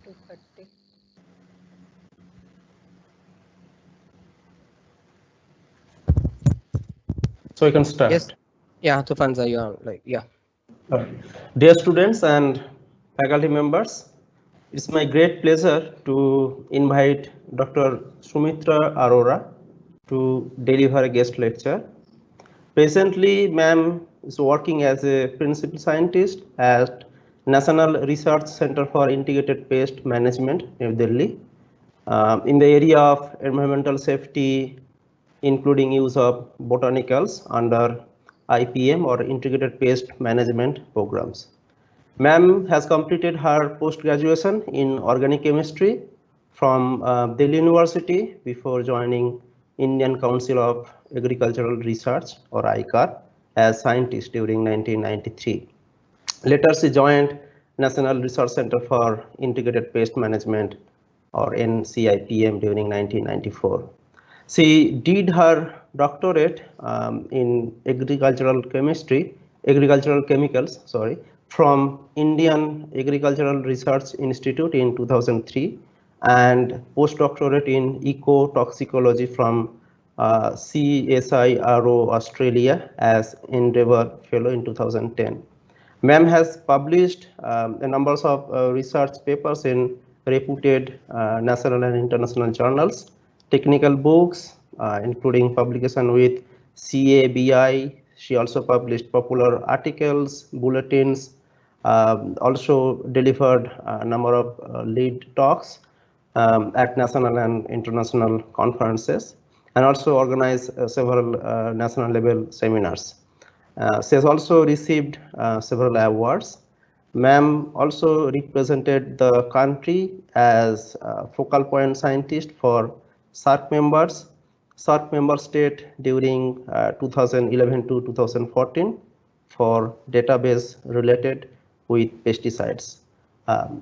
2:30. So you can start. Yes. Yeah, Tufan sir, you are like, yeah. Dear students and faculty members, it's my great pleasure to invite Dr. Sumitra Arora to deliver a guest lecture. Presently, ma'am is working as a principal scientist at National Research Center for Integrated Pest Management, New Delhi, in the area of environmental safety, including use of botanicals under IPM or Integrated Pest Management programs. Ma'am has completed her post-graduation in organic chemistry from Delhi University before joining Indian Council of Agricultural Research or ICAR as scientist during 1993. Later she joined National Research Center for Integrated Pest Management or NCIPM during 1994. She did her doctorate in agricultural chemicals, from Indian Agricultural Research Institute in 2003 and postdoctorate in eco-toxicology from CSIRO Australia as Endeavour Fellow in 2010. Ma'am has published a number of research papers in reputed national and international journals, technical books, including publication with CABI. She also published popular articles, bulletins, also delivered a number of lead talks at national and international conferences, and also organized several national level seminars. She has also received several awards. Ma'am also represented the country as focal point scientist for SARC members, SARC member state during 2011 to 2014 for database related with pesticides.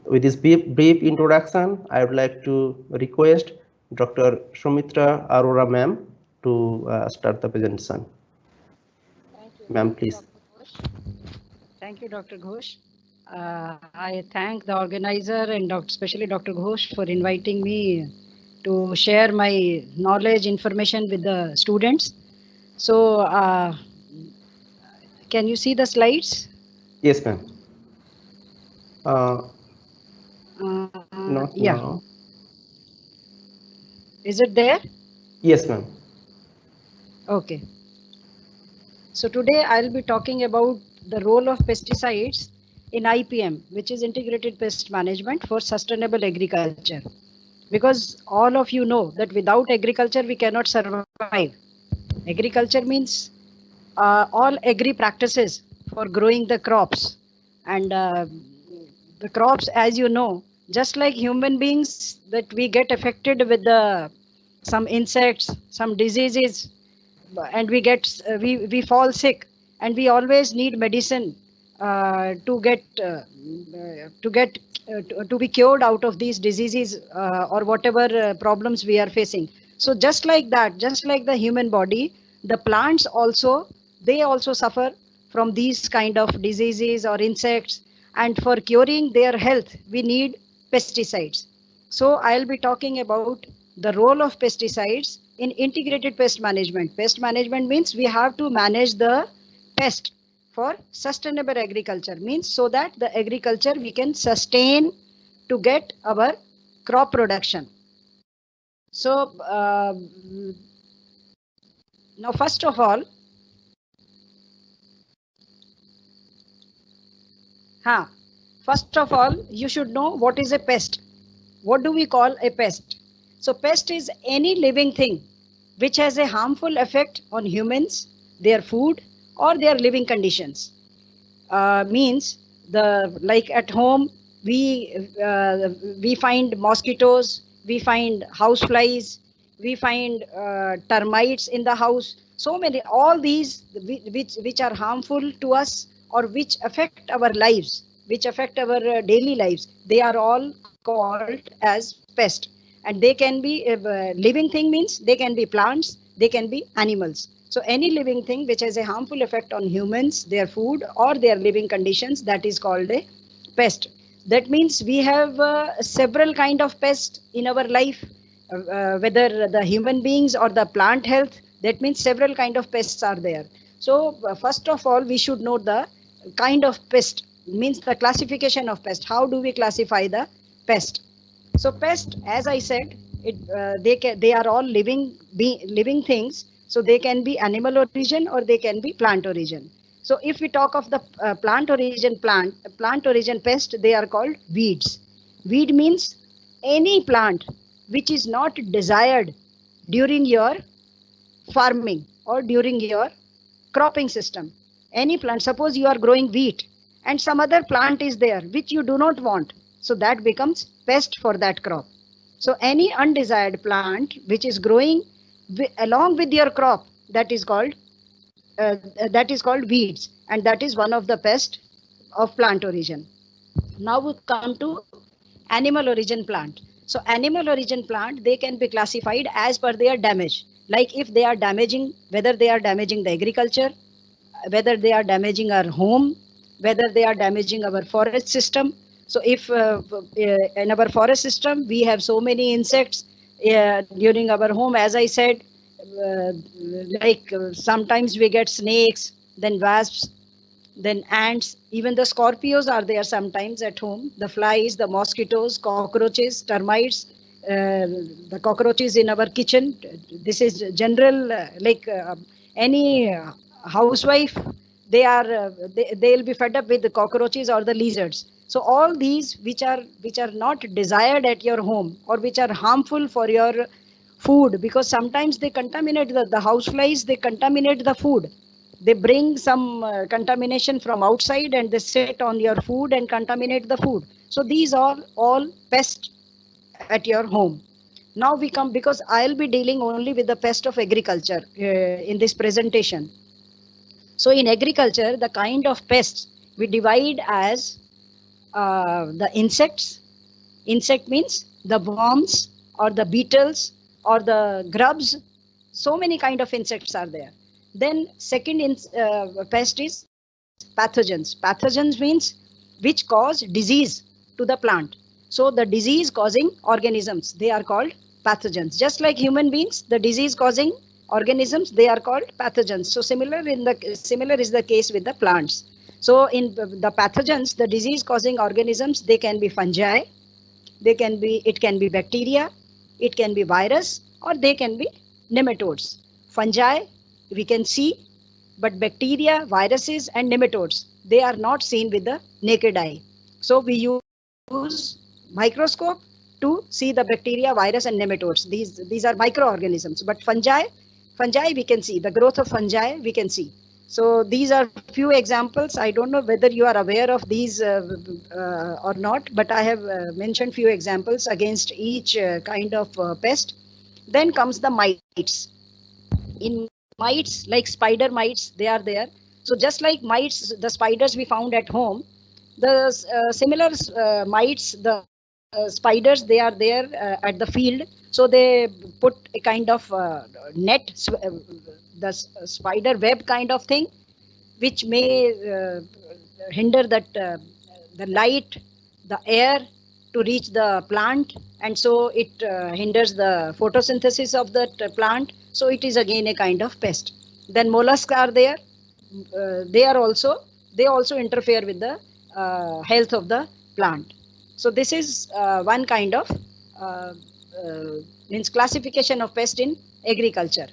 With this brief introduction, I would like to request Dr. Sumitra Arora ma'am to start the presentation. Ma'am, please. Thank you, Dr. Ghosh. I thank the organizer and especially Dr. Ghosh for inviting me to share my knowledge, information with the students. So, can you see the slides? Yes, ma'am. Not Yeah. now. Is it there? Yes, ma'am. Okay. So today I'll be talking about the role of pesticides in IPM, which is Integrated Pest Management for Sustainable Agriculture. Because all of you know that without agriculture we cannot survive. Agriculture means all agri practices for growing the crops. And the crops, as you know, just like human beings, that we get affected with some insects, some diseases, and we fall sick, and we always need medicine to be cured out of these diseases or whatever problems we are facing. So just like that, just like the human body, the plants also, they also suffer from these kind of diseases or insects, and for curing their health we need pesticides. So I'll be talking about the role of pesticides in integrated pest management. Pest management means we have to manage the pest for sustainable agriculture, means so that the agriculture we can sustain to get our crop production. So now first of all, you should know what is a pest. What do we call a pest? So pest is any living thing which has a harmful effect on humans, their food, or their living conditions. Means like at home we find mosquitoes, we find house flies, we find termites in the house. So many, all these which are harmful to us or which affect our lives, which affect our daily lives, they are all called as pest. And they can be living thing, means they can be plants, they can be animals. So any living thing which has a harmful effect on humans, their food, or their living conditions, that is called a pest. That means we have several kind of pests in our life, whether the human beings or the plant health. That means several kind of pests are there. So first of all, we should know the kind of pest, means the classification of pest. How do we classify the pest? So pest, as I said, they are all living things. So they can be animal origin or they can be plant origin. So if we talk of the plant origin pest, they are called weeds. Weed means any plant which is not desired during your farming or during your cropping system. Any plant, suppose you are growing wheat and some other plant is there which you do not want, so that becomes pest for that crop. So any undesired plant which is growing along with your crop, that is called uh, that is called weeds, and that is one of the pest of plant origin. Now we come to animal origin plant. So animal origin plant, they can be classified as per their damage. Like if they are damaging, whether they are damaging the agriculture, whether they are damaging our home, whether they are damaging our forest system. So if in our forest system we have so many insects during our home, as I said, uh, sometimes we get snakes, then wasps, then ants, even the scorpions are there sometimes at home, the flies, the mosquitoes, cockroaches, termites, the cockroaches in our kitchen. This is general, any housewife, they'll be fed up with the cockroaches or the lizards. So all these which are not desired at your home or which are harmful for your food, because sometimes they contaminate the house flies, they contaminate the food. They bring some contamination from outside and they sit on your food and contaminate the food. So these are all pests at your home. Now we come, because I'll be dealing only with the pest of agriculture in this presentation. So in agriculture, the kind of pests we divide as the insects. Insect means the worms or the beetles or the grubs. So many kind of insects are there. Then second pest is pathogens. Pathogens means which cause disease to the plant. So the disease causing organisms, they are called pathogens. Just like human beings, the disease causing organisms, they are called pathogens. So similar is the case with the plants. So in the pathogens, the disease causing organisms, they can be fungi, it can be bacteria, it can be virus, or they can be nematodes. Fungi we can see, but bacteria, viruses, and nematodes, they are not seen with the naked eye. So we use microscope to see the bacteria, virus, and nematodes. These are microorganisms. But fungi we can see, the growth of fungi we can see. So these are few examples. I don't know whether you are aware of these or not, but I have mentioned few examples against each kind of pest. Then comes the mites. In mites, like spider mites, they are there. So just like mites, the spiders we found at home, the similar mites, the spiders, they are there at the field. So they put a kind of net, the spider web kind of thing, which may hinder that the light, the air to reach the plant, and so it hinders the photosynthesis of that plant. So it is again a kind of pest. Then mollusks are there. They are also, they also interfere with the health of the plant. So this is one kind of uh, means classification of pest in agriculture.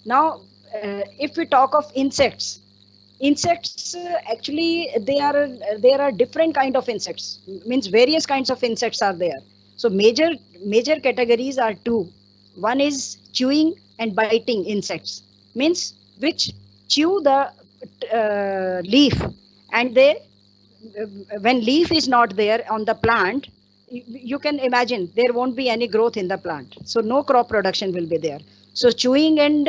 Now if we talk of insects, insects actually there are different kind of insects, means various kinds of insects are there. So major categories are two. One is chewing and biting insects, means which chew the leaf, and they when leaf is not there on the plant, you can imagine there won't be any growth in the plant, so no crop production will be there. So chewing and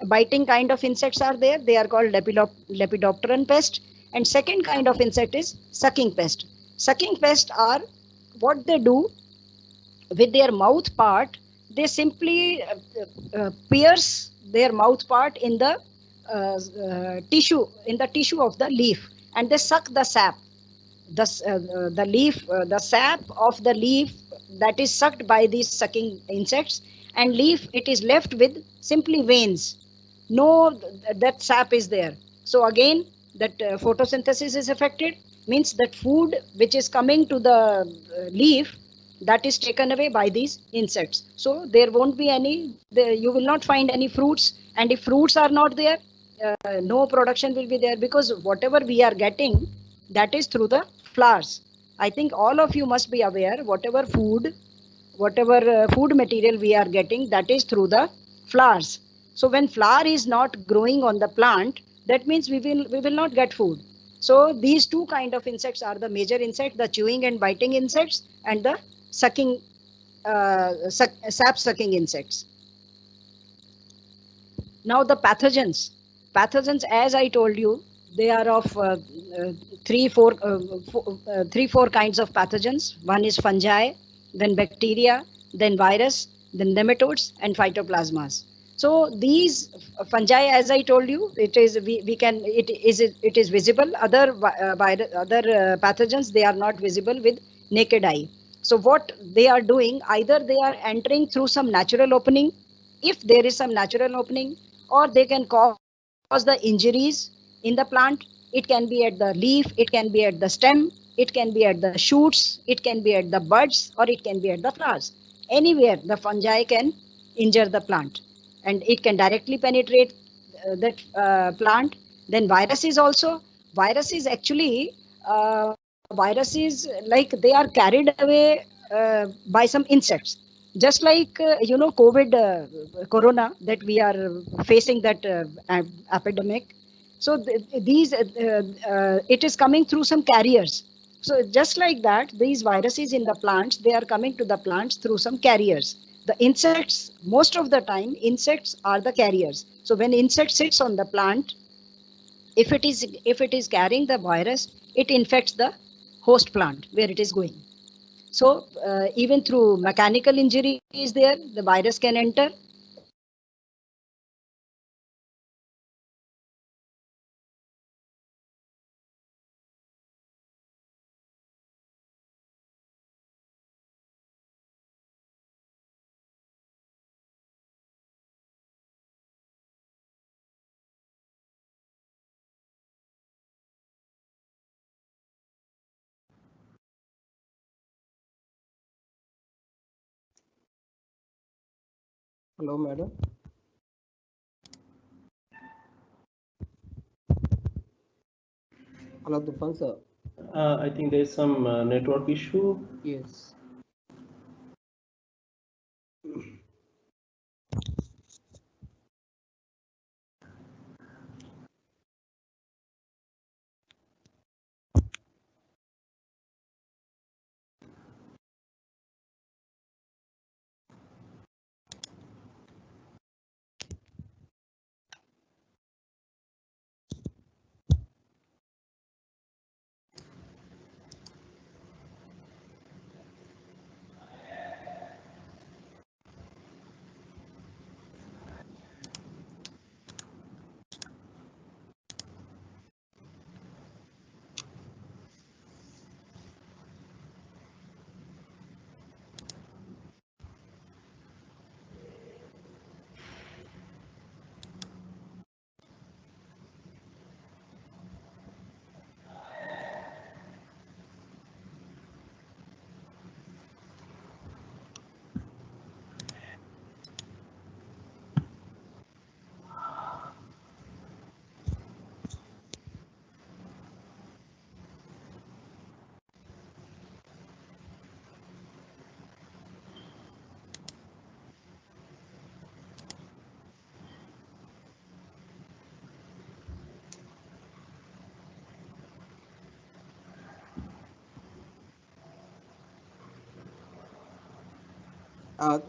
biting kind of insects are there, they are called lepidopteran pest. And second kind of insect is sucking pest. Sucking pest are, what they do with their mouth part, they simply pierce their mouth part in the tissue of the leaf, and they suck the sap. the leaf, the sap of the leaf that is sucked by these sucking insects, and leaf it is left with simply veins. No, that sap is there. So again, that photosynthesis is affected. Means that food which is coming to the leaf, that is taken away by these insects. So there won't be any. You will not find any fruits, and if fruits are not there, no production will be there, because whatever we are getting, that is through the flowers. I think all of you must be aware, whatever food material we are getting, that is through the flowers. So when flower is not growing on the plant, that means we will not get food. So these two kind of insects are the major insects: the chewing and biting insects, and the sucking, sap sucking insects. Now the pathogens, as I told you, they are of three, four, three, four kinds of pathogens. One is fungi, then bacteria, then virus, then nematodes, and phytoplasmas. So these fungi, as I told you, we can it is visible. Other pathogens, they are not visible with naked eye. So what they are doing, either they are entering through some natural opening, if there is some natural opening, or they can cause the injuries in the plant. It can be at the leaf, it can be at the stem, it can be at the shoots, it can be at the buds, or it can be at the flowers. Anywhere the fungi can injure the plant, and it can directly penetrate that plant. Then viruses also. Viruses actually, viruses, like they are carried away by some insects, just like COVID, corona, that we are facing, that epidemic. So these it is coming through some carriers. So just like that, these viruses in the plants, they are coming to the plants through some carriers. The insects, most of the time insects are the carriers. So when insect sits on the plant, if it is carrying the virus, it infects the host plant where it is going. So even through mechanical injury is there, the virus can enter. Hello, madam. Hello, Tufan sir. I think there is some network issue. Yes.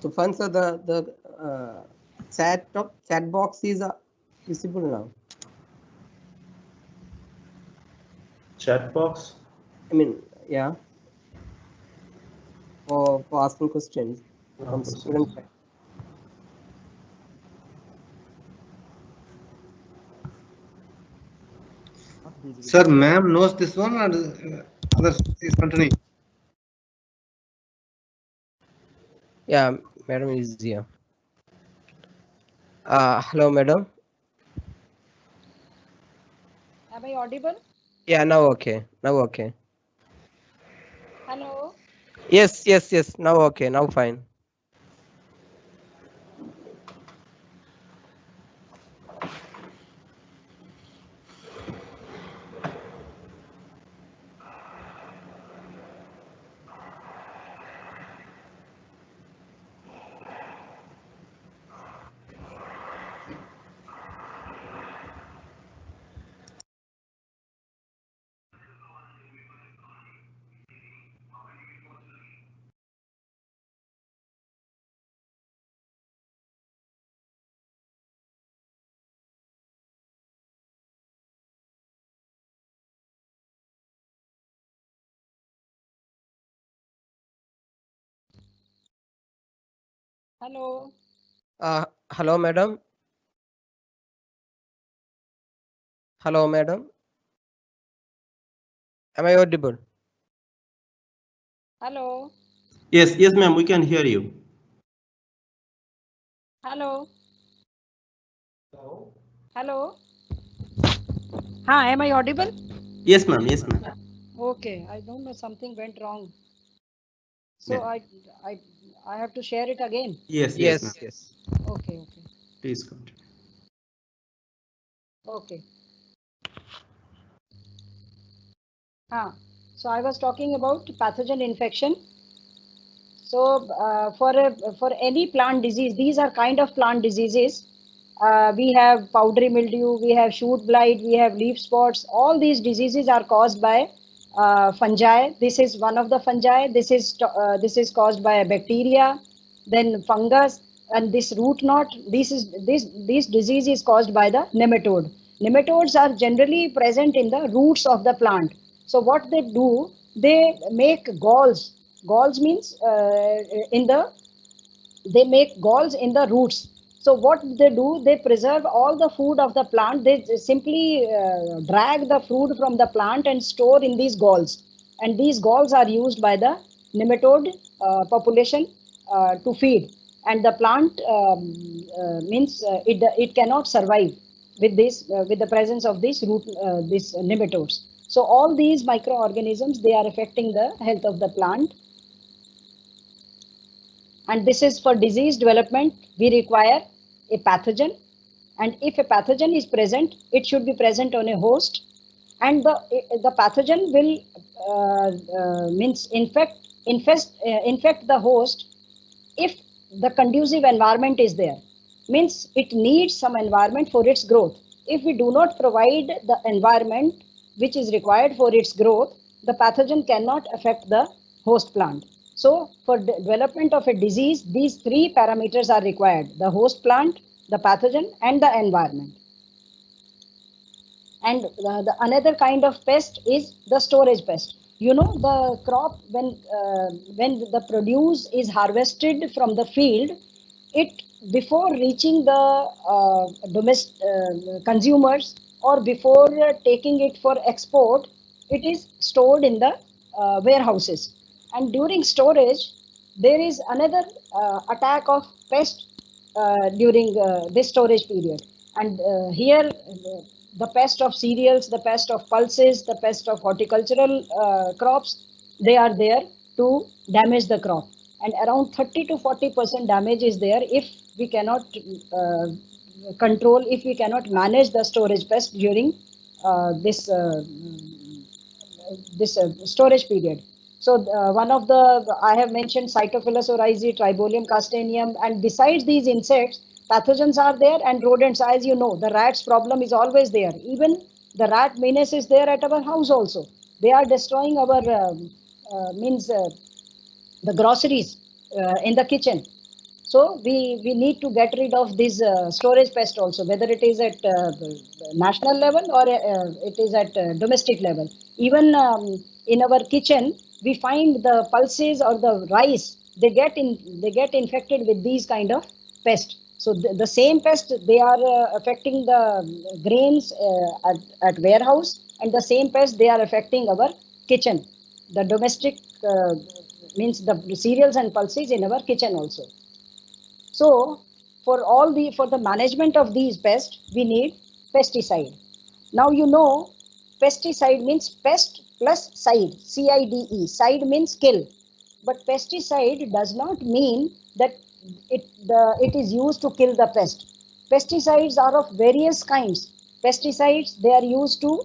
Tufan sir, the chat box is visible now. Chat box. I mean, yeah, for asking questions from Okay. students. Sir, ma'am knows this one, or Please continue. Yeah, madam is here. Hello, madam. Am I audible? Yeah, now okay. Now okay. Hello. Yes, yes, yes. Now okay. Now fine. Hello. Hello, madam. Hello, madam. Am I audible? Hello. Yes, yes, ma'am, we can hear you. Hello. Hello. Hi, am I audible? Yes, ma'am, yes, ma'am. Okay, I don't know, something went wrong. So Yeah. I I have to share it again. Yes, yes, ma'am. Yes, yes. Okay, okay. Please continue. Okay. So I was talking about pathogen infection. So for any plant disease, these are kind of plant diseases. We have powdery mildew, we have shoot blight, we have leaf spots. All these diseases are caused by fungi. This is one of the fungi. This is caused by a bacteria, then fungus, and this root knot. This disease is caused by the nematode. Nematodes are generally present in the roots of the plant. So what they do, they make galls. Galls means in the they make galls in the roots. So what they do, they preserve all the food of the plant. They simply drag the food from the plant and store in these galls, and these galls are used by the nematode population to feed, and the plant means it cannot survive with this with the presence of these nematodes. So all these microorganisms, they are affecting the health of the plant, and this is for disease development. We require a pathogen, and if a pathogen is present, it should be present on a host, and the pathogen will means infect the host if the conducive environment is there. Means it needs some environment for its growth. If we do not provide the environment which is required for its growth, the pathogen cannot affect the host plant. So for development of a disease, these three parameters are required: the host plant, the pathogen, and the environment. And the another kind of pest is the storage pest. You know, the crop, when the produce is harvested from the field, it, before reaching the domestic consumers, or before taking it for export, it is stored in the warehouses. And during storage, there is another attack of pest during this storage period. And here the pest of cereals, the pest of pulses, the pest of horticultural crops, they are there to damage the crop. And around 30 to 40% damage is there if we cannot if we cannot manage the storage pest during this storage period. So one of the, I have mentioned Cytophilus oryzae, Tribolium castaneum, and besides these insects, pathogens are there, and rodents. As you know, the rats problem is always there. Even the rat menace is there at our house also. They are destroying our means the groceries in the kitchen. So we need to get rid of this storage pest also, whether it is at national level or it is at domestic level. Even in our kitchen, we find the pulses or the rice. They get infected with these kind of pest. So the same pest, they are affecting the grains at warehouse, and the same pest, they are affecting our kitchen. the domestic means the cereals and pulses in our kitchen also. So for the management of these pests, we need pesticide. Now you know pesticide means pest plus side, CIDE. Side means kill. But pesticide does not mean that it is used to kill the pest. Pesticides are of various kinds. Pesticides, they are used to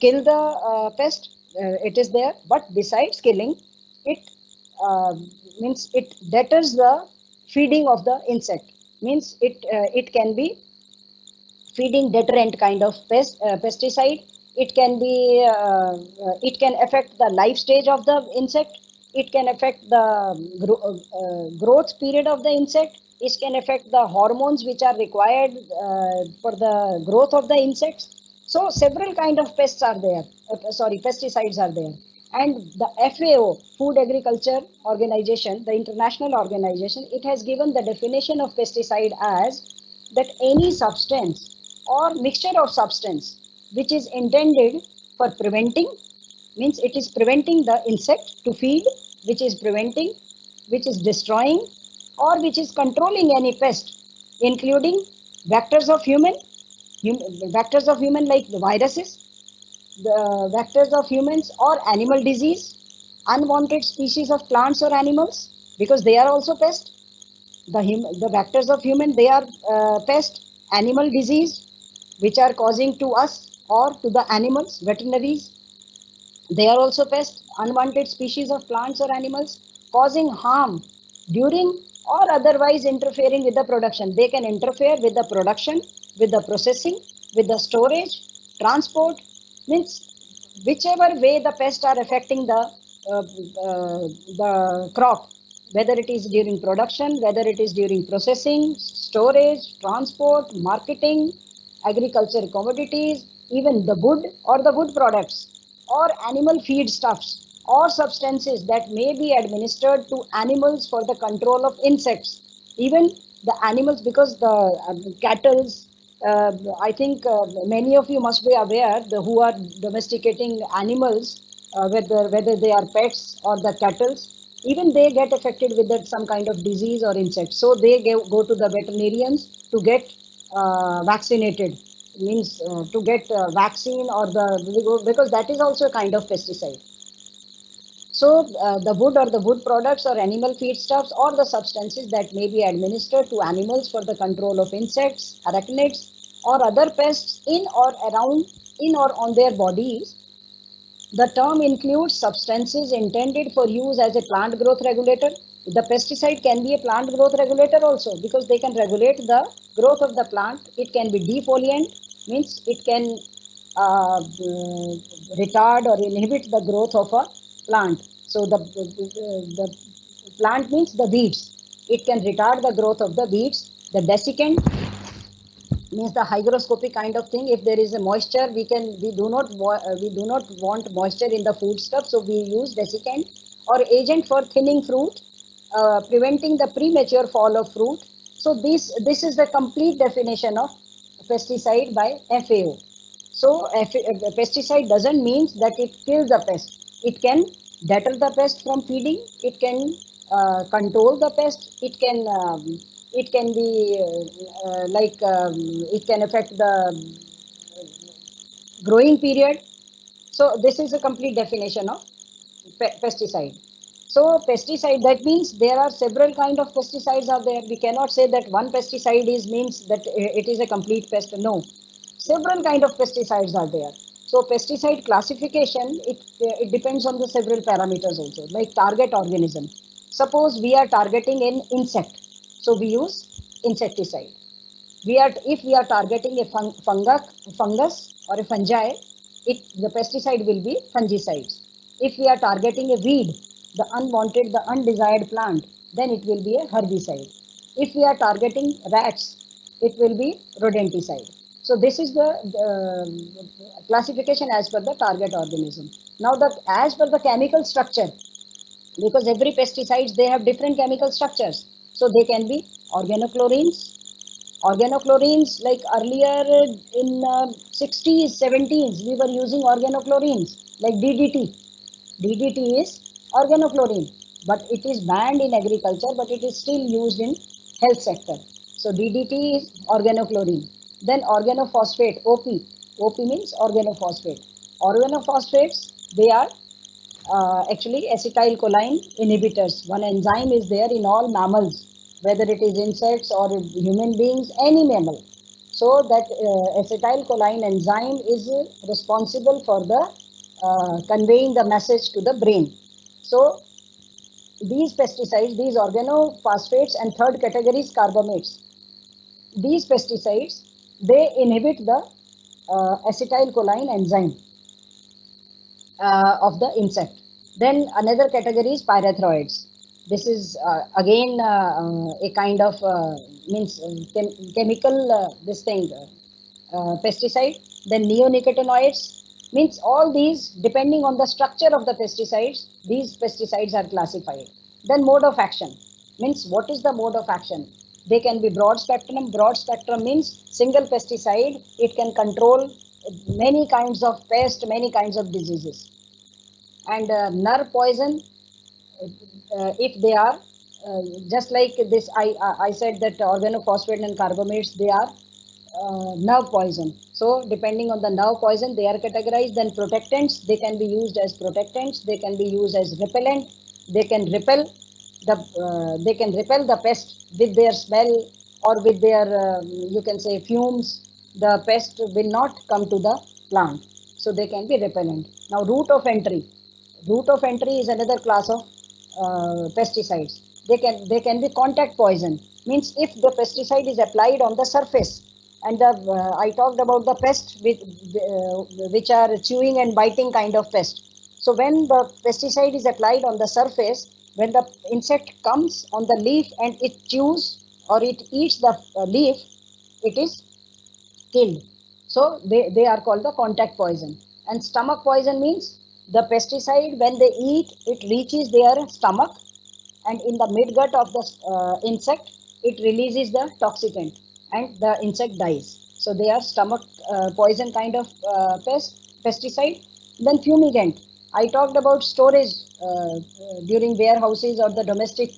kill the pest. It is there, but besides killing, it uh, means it deters the feeding of the insect. Means it can be feeding deterrent kind of pesticide. It can be it can affect the life stage of the insect. It can affect the growth period of the insect. It can affect the hormones which are required for the growth of the insects. So several kind of pests are there, sorry, pesticides are there. And the FAO, Food Agriculture Organization, the international organization, it has given the definition of pesticide as that any substance or mixture of substance which is intended for preventing, means it is preventing the insect to feed, which is preventing, which is destroying, or which is controlling any pest, including vectors of vectors of human like the viruses, the vectors of humans or animal disease, unwanted species of plants or animals, because they are also pests. The vectors of human, they are pest. Animal disease which are causing to us or to the animals, veterinaries, they are also pests. Unwanted species of plants or animals causing harm during or otherwise interfering with the production. They can interfere with the production, with the processing, with the storage, transport, means whichever way the pests are affecting the crop, whether it is during production, whether it is during processing, storage, transport, marketing, agriculture commodities, even the wood or the wood products, or animal feedstuffs, or substances that may be administered to animals for the control of insects. Even the animals, because the cattle, I think many of you must be aware, who are domesticating animals, whether they are pets or the cattle, even they get affected with that some kind of disease or insect. So they go to the veterinarians to get vaccinated, means to get vaccine or because that is also a kind of pesticide. So the wood or the wood products or animal feedstuffs or the substances that may be administered to animals for the control of insects, arachnids, or other pests in or around, in or on their bodies. The term includes substances intended for use as a plant growth regulator. The pesticide can be a plant growth regulator also, because they can regulate the growth of the plant. It can be defoliant, means it can retard or inhibit the growth of a plant. So the plant means the weeds. It can retard the growth of the weeds. The desiccant means the hygroscopic kind of thing. If there is a moisture, we do not want moisture in the food stuff, so we use desiccant. Or agent for thinning fruit, preventing the premature fall of fruit. So this is the complete definition of pesticide by FAO. So pesticide doesn't mean that it kills the pest. It can deter the pest from feeding. It can control the pest. It can be it can affect the growing period. So this is a complete definition of pesticide. So pesticide, that means there are several kind of pesticides are there. We cannot say that one pesticide is means that it is a complete pest. No, several kind of pesticides are there. So pesticide classification, it depends on the several parameters also, like target organism. Suppose we are targeting an insect, so we use insecticide. If we are targeting a fungus or a fungi, the pesticide will be fungicides. If we are targeting a weed, the unwanted, the undesired plant, then it will be a herbicide. If we are targeting rats, it will be rodenticide. So this is the classification as per the target organism. Now as per the chemical structure, because every pesticides, they have different chemical structures. So they can be organochlorines, like earlier in 60s 70s we were using organochlorines like DDT. DDT is organochlorine, but it is banned in agriculture, but it is still used in health sector. So DDT is organochlorine. Then organophosphate, OP. OP means organophosphate. Organophosphates, they are actually acetylcholine inhibitors. One enzyme is there in all mammals, whether it is insects or human beings, any mammal. So that acetylcholine enzyme is responsible for the conveying the message to the brain. So these pesticides, these organophosphates, and third category is carbamates. These pesticides, they inhibit the acetylcholine enzyme of the insect. Then another category is pyrethroids. This is again a kind of means chemical this thing pesticide. Then neonicotinoids means all these depending on the structure of the pesticides. These pesticides are classified. Then mode of action means what is the mode of action? They can be broad spectrum. Broad spectrum means single pesticide. It can control many kinds of pests, many kinds of diseases. And nerve poison, if they are just like this, I said that organophosphate and carbamates, they are nerve poison. So depending on the nerve poison, they are categorized. Then protectants, they can be used as protectants. They can be used as repellent. They can repel the pest with their smell or with their you can say fumes. The pest will not come to the plant. So they can be repellent. Now route of entry. Route of entry is another class of pesticides. They can be contact poison. Means if the pesticide is applied on the surface, and I talked about the pests which are chewing and biting kind of pest. So when the pesticide is applied on the surface, when the insect comes on the leaf and it chews or it eats the leaf, it is killed. So they are called the contact poison. And stomach poison means the pesticide, when they eat, it reaches their stomach, and in the midgut of the insect, it releases the toxicant and the insect dies. So they are stomach poison kind of pesticide. Then fumigant. I talked about storage during warehouses or the domestic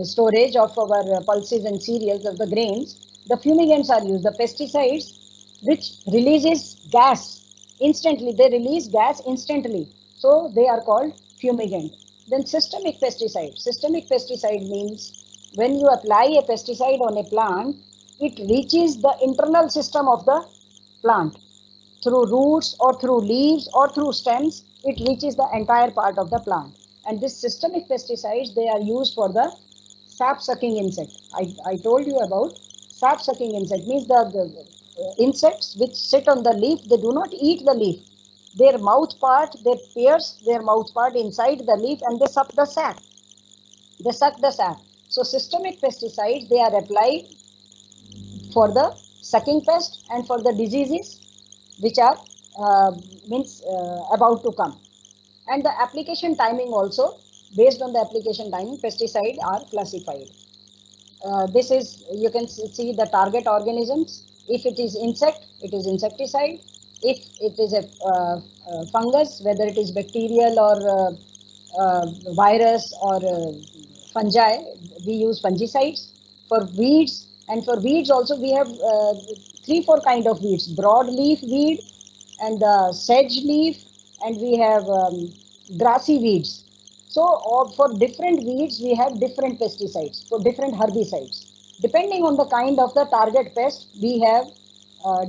storage of our pulses and cereals of the grains. The fumigants are used. The pesticides which releases gas instantly. They release gas instantly. So they are called fumigant. Then systemic pesticide. Systemic pesticide means when you apply a pesticide on a plant, it reaches the internal system of the plant through roots or through leaves or through stems. It reaches the entire part of the plant. And this systemic pesticides, they are used for the sap sucking insect. I told you about sap sucking insect means the insects which sit on the leaf, they do not eat the leaf. Their mouth part, they pierce their mouth part inside the leaf and they suck the sap. They suck the sap. So systemic pesticides, they are applied for the sucking pest and for the diseases which are means about to come. And the application timing also, based on the application timing, pesticide are classified. This is, you can see the target organisms. If it is insect, it is insecticide. If it is a fungus, whether it is bacterial or virus or fungi, we use fungicides. For weeds, and for weeds also we have 3-4 kind of weeds: broadleaf weed, and the sedge leaf, and we have grassy weeds. So for different weeds, we have different pesticides, for different herbicides. Depending on the kind of the target pest, we have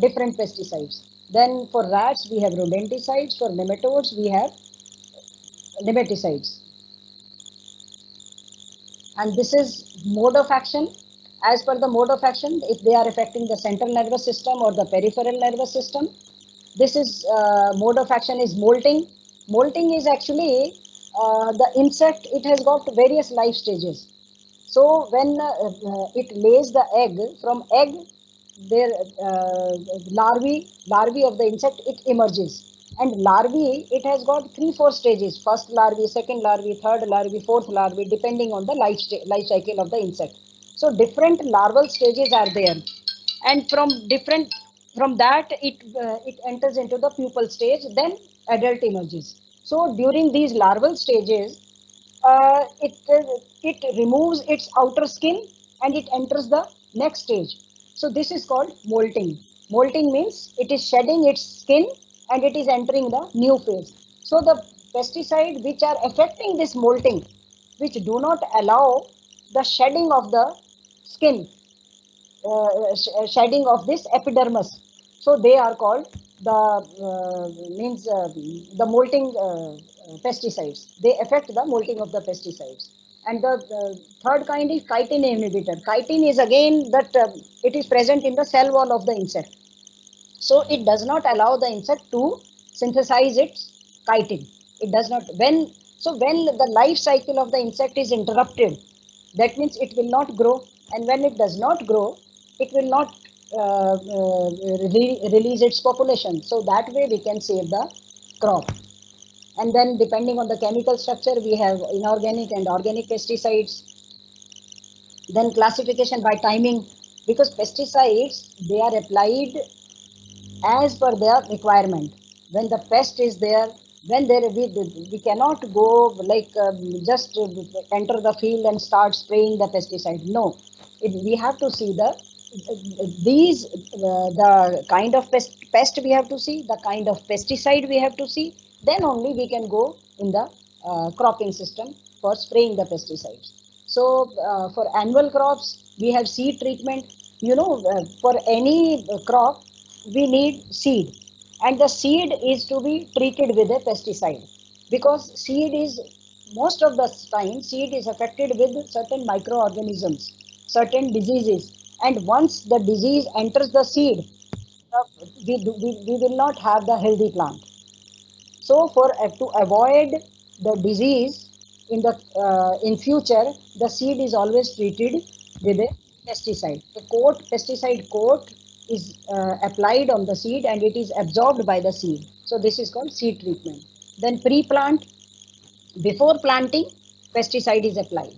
different pesticides. Then for rats, we have rodenticides. For nematodes, we have nematicides. And this is mode of action. As per the mode of action, if they are affecting the central nervous system or the peripheral nervous system, this is mode of action is molting. Molting is actually the insect, it has got various life stages. So when it lays the egg, from egg, their larvae of the insect, it emerges. And larvae, it has got 3-4 stages: first larvae, second larvae, third larvae, fourth larvae, depending on the life cycle of the insect. So different larval stages are there, and from that it enters into the pupal stage. Then adult emerges. So during these larval stages, it removes its outer skin and it enters the next stage. So this is called molting. Molting means it is shedding its skin and it is entering the new phase. So the pesticide which are affecting this molting, which do not allow the shedding of the skin, shedding of this epidermis. So they are called the means the molting pesticides. They affect the molting of the pesticides. And the third kind is chitin inhibitor. Chitin is again that it is present in the cell wall of the insect. So it does not allow the insect to synthesize its chitin. It does not. When the life cycle of the insect is interrupted, that means it will not grow. And when it does not grow, it will not release its population. So that way we can save the crop. And then depending on the chemical structure, we have inorganic and organic pesticides. Then classification by timing, because pesticides, they are applied as per their requirement. When the pest is there, when there we cannot go like just enter the field and start spraying the pesticide. No, we have to see these the kind of pest we have to see, the kind of pesticide we have to see. Then only we can go in the cropping system for spraying the pesticides. So for annual crops, we have seed treatment. For any crop, we need seed, and the seed is to be treated with a pesticide, because seed is, most of the time seed is affected with certain microorganisms, certain diseases, and once the disease enters the seed, we will not have the healthy plant. So for to avoid the disease in future, the seed is always treated with a pesticide. The pesticide coat is applied on the seed and it is absorbed by the seed. So this is called seed treatment. Then pre-plant, before planting, pesticide is applied.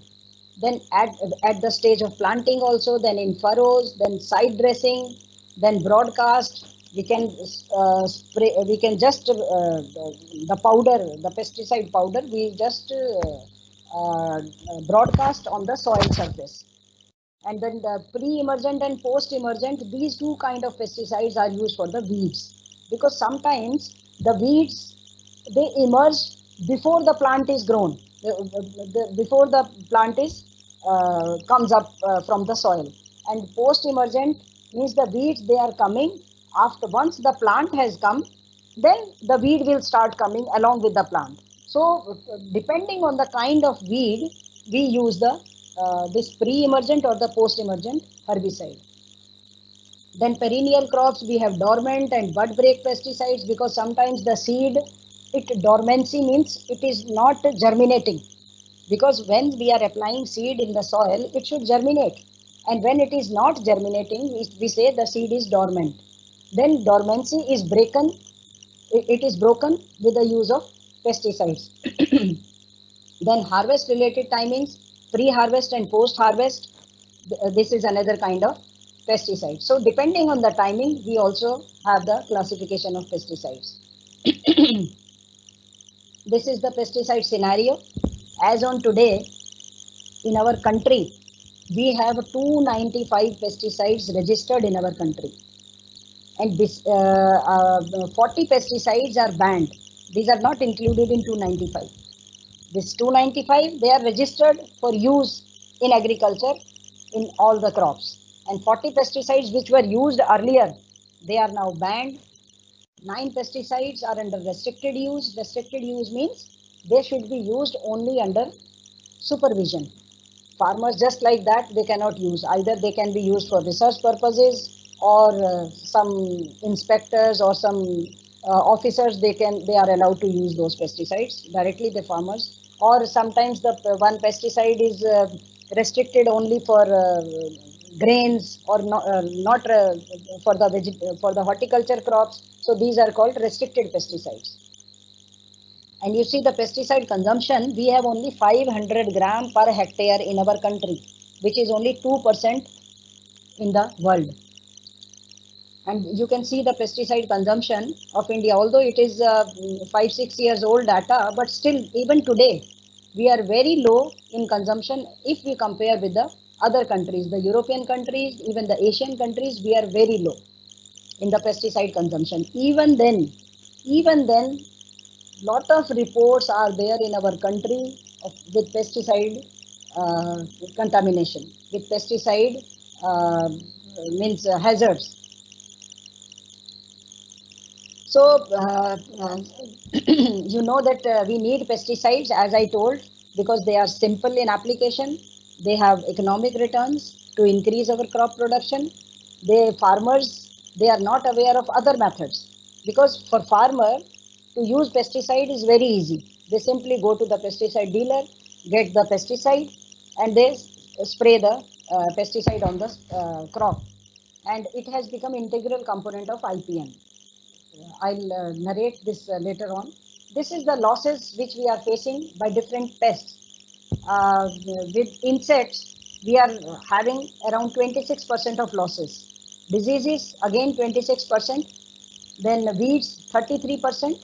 Then at the stage of planting also, then in furrows, then side dressing, then broadcast. We can spray. We can just the powder, the pesticide powder. We just broadcast on the soil surface. And then the pre-emergent and post-emergent, these two kind of pesticides are used for the weeds, because sometimes the weeds, they emerge before the plant is grown, before the plant is comes up from the soil. And post-emergent means the weeds, they are coming after, once the plant has come, then the weed will start coming along with the plant. So depending on the kind of weed, we use the this pre-emergent or the post-emergent herbicide. Then perennial crops, we have dormant and bud break pesticides, because sometimes the seed, dormancy means it is not germinating, because when we are applying seed in the soil, it should germinate, and when it is not germinating, we say the seed is dormant. Then dormancy is broken, it is broken with the use of pesticides. Then harvest related timings, pre-harvest and post-harvest, this is another kind of pesticide. So depending on the timing, we also have the classification of pesticides. This is the pesticide scenario. As on today, in our country, we have 295 pesticides registered in our country. And this 40 pesticides are banned. These are not included in 295. This 295, they are registered for use in agriculture in all the crops. And 40 pesticides which were used earlier, they are now banned. 9 pesticides are under restricted use. Restricted use means they should be used only under supervision. Farmers, just like that, they cannot use. Either they can be used for research purposes, or some inspectors or some officers, they are allowed to use those pesticides directly, the farmers. Or sometimes the one pesticide is restricted only for grains, or not for the horticulture crops. So these are called restricted pesticides. And you see the pesticide consumption, we have only 500 gram per hectare in our country, which is only 2% in the world. And you can see the pesticide consumption of India, although it is 5-6 years old data, but still even today we are very low in consumption if we compare with the other countries, the European countries, even the Asian countries. We are very low in the pesticide consumption. Even then, lot of reports are there in our country with pesticide contamination, with pesticide means hazards. So, you know that we need pesticides, as I told, because they are simple in application. They have economic returns to increase our crop production. They are not aware of other methods, because for farmer to use pesticide is very easy. They simply go to the pesticide dealer, get the pesticide, and they spray the pesticide on the crop, and it has become integral component of IPM. I'll narrate this later on. This is the losses which we are facing by different pests. With insects, we are having around 26% of losses. Diseases, again 26%. Then weeds, 33%.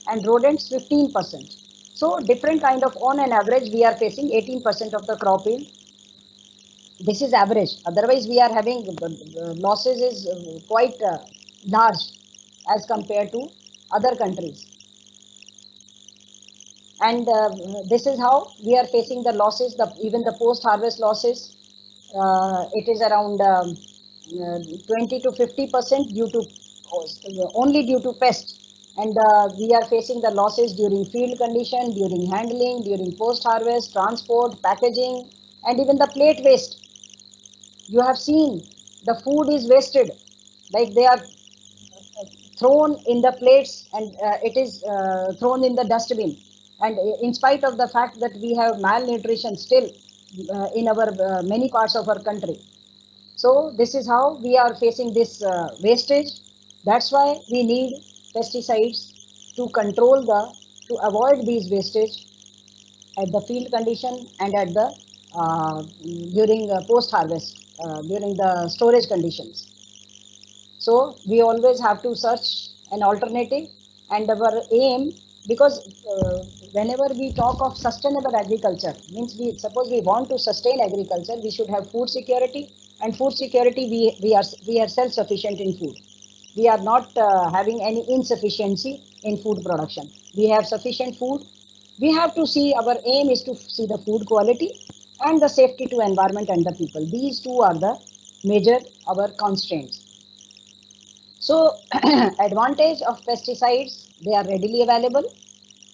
And rodents, 15%. So different kind of, on an average, we are facing 18% of the crop yield. This is average. Otherwise, we are having losses is quite large as compared to other countries. And this is how we are facing the losses, even the post-harvest losses. It is around 20 to 50% due to only due to pests. And we are facing the losses during field condition, during handling, during post-harvest, transport, packaging, and even the plate waste. You have seen the food is wasted, like they are thrown in the plates, and it is thrown in the dustbin. And in spite of the fact that we have malnutrition still in our many parts of our country. So this is how we are facing this wastage. That's why we need pesticides to control to avoid these wastage at the field condition and at the during post harvest, during the storage conditions. So we always have to search an alternative, and our aim, because whenever we talk of sustainable agriculture, means suppose we want to sustain agriculture, we should have food security, and food security we are self sufficient in food. We are not having any insufficiency in food production. We have sufficient food. We have to see, our aim is to see the food quality and the safety to environment and the people. These two are the major our constraints. So advantage of pesticides, they are readily available.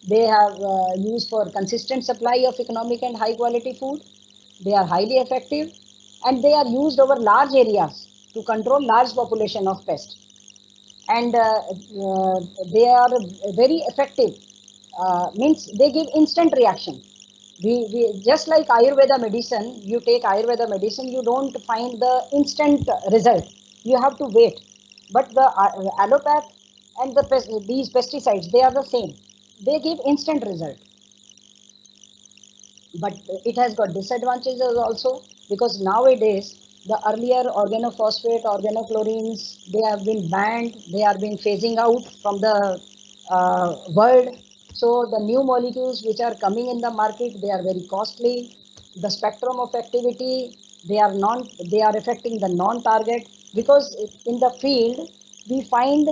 They have used for consistent supply of economic and high quality food. They are highly effective, and they are used over large areas to control large population of pests. And they are very effective, means they give instant reaction. We just like Ayurveda medicine, you take Ayurveda medicine, you don't find the instant result. You have to wait. But the allopath and these pesticides, they are the same. They give instant result. But it has got disadvantages also, because nowadays the earlier organophosphate, organochlorines, they have been banned. They are being phasing out from the world. So the new molecules which are coming in the market, they are very costly. The spectrum of activity, they are affecting the non-target, because in the field we find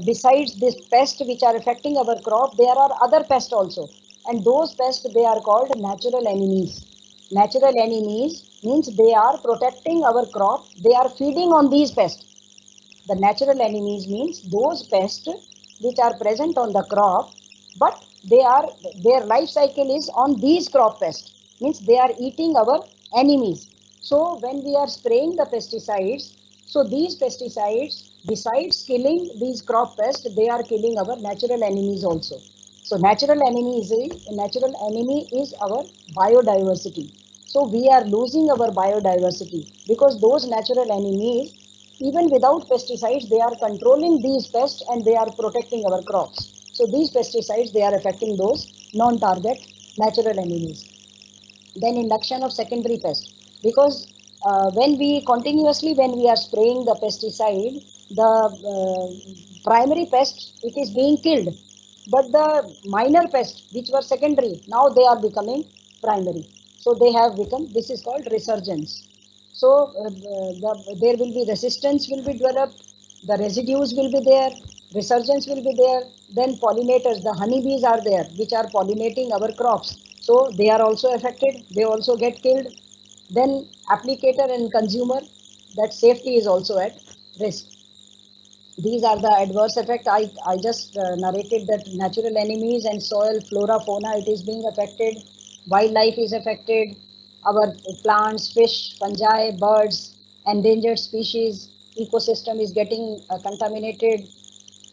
besides this pest which are affecting our crop, there are other pests also, and those pests, they are called natural enemies. Natural enemies means they are protecting our crop, they are feeding on these pests. The natural enemies means those pests which are present on the crop, but their life cycle is on these crop pests, means they are eating our enemies. So when we are spraying the pesticides, so these pesticides, besides killing these crop pests, they are killing our natural enemies also. So natural enemy is our biodiversity. So we are losing our biodiversity, because those natural enemies, even without pesticides, they are controlling these pests and they are protecting our crops. So these pesticides, they are affecting those non-target natural enemies. Then induction of secondary pests, because when we are spraying the pesticide, the primary pest, it is being killed, but the minor pests which were secondary, now they are becoming primary. So they have become, this is called resurgence. So there will be resistance will be developed, the residues will be there, resurgence will be there. Then pollinators, the honeybees are there, which are pollinating our crops. So they are also affected, they also get killed. Then applicator and consumer, that safety is also at risk. These are the adverse effect. I just narrated that natural enemies and soil, flora, fauna, it is being affected. Wildlife is affected. Our plants, fish, fungi, birds, endangered species, ecosystem is getting contaminated.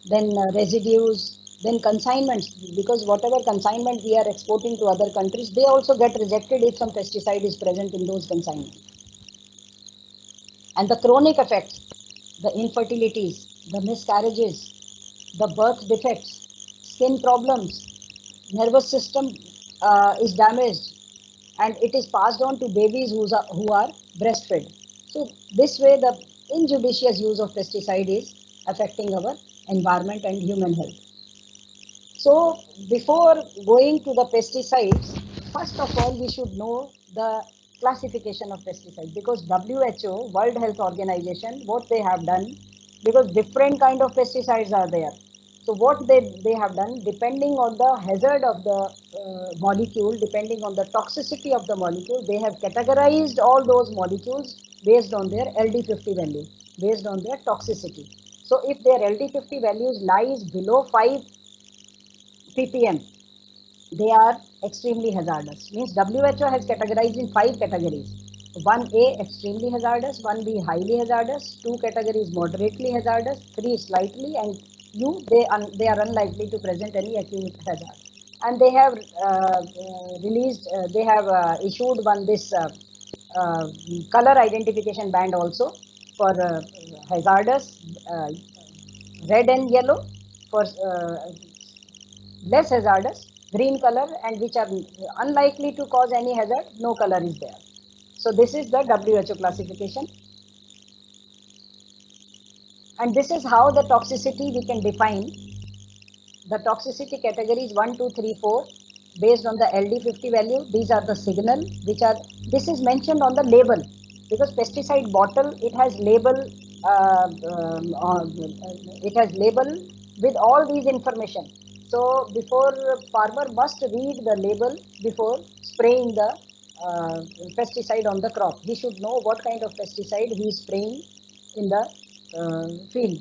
Then residues, then consignments, because whatever consignment we are exporting to other countries, they also get rejected if some pesticide is present in those consignments. And the chronic effects, the infertilities, the miscarriages, the birth defects, skin problems, nervous system is damaged, and it is passed on to babies who are breastfed. So this way the injudicious use of pesticide is affecting our environment and human health. So before going to the pesticides, first of all we should know the classification of pesticides, because WHO, World Health Organization, what they have done, because different kind of pesticides are there. So what they have done, depending on the hazard of the molecule, depending on the toxicity of the molecule, they have categorized all those molecules based on their LD50 value, based on their toxicity. So if their LD50 values lies below 5 ppm, they are extremely hazardous. Means WHO has categorized in 5 categories. 1A extremely hazardous, 1B highly hazardous, 2 categories moderately hazardous, 3 slightly, and U they are unlikely to present any acute hazard. And they have issued one this color identification band also for hazardous, red and yellow, for less hazardous, green color, and which are unlikely to cause any hazard, no color is there. So this is the WHO classification. And this is how the toxicity we can define. The toxicity categories 1, 2, 3, 4 based on the LD50 value. These are the signal which are, this is mentioned on the label, because pesticide bottle, it has label, it has label with all these information. So before, farmer must read the label before spraying the pesticide on the crop. He should know what kind of pesticide he is spraying in the field.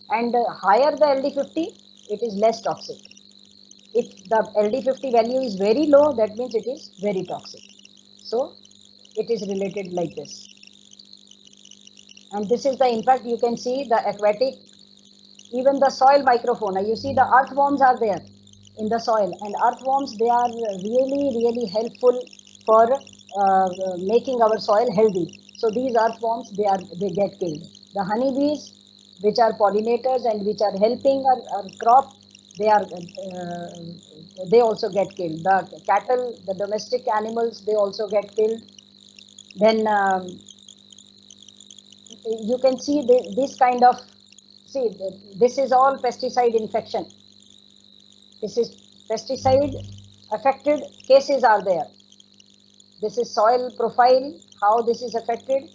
And higher the LD50, it is less toxic. If the LD50 value is very low, that means it is very toxic. So it is related like this. And this is the impact. You can see the aquatic, even the soil microfauna. You see the earthworms are there in the soil, and earthworms, they are really helpful for making our soil healthy. So these earthworms, they get killed. The honeybees, which are pollinators and which are helping our crop, they also get killed. The cattle, the domestic animals, they also get killed. Then you can see this kind of, see, this is all pesticide infection. This is pesticide affected cases are there. This is soil profile, how this is affected.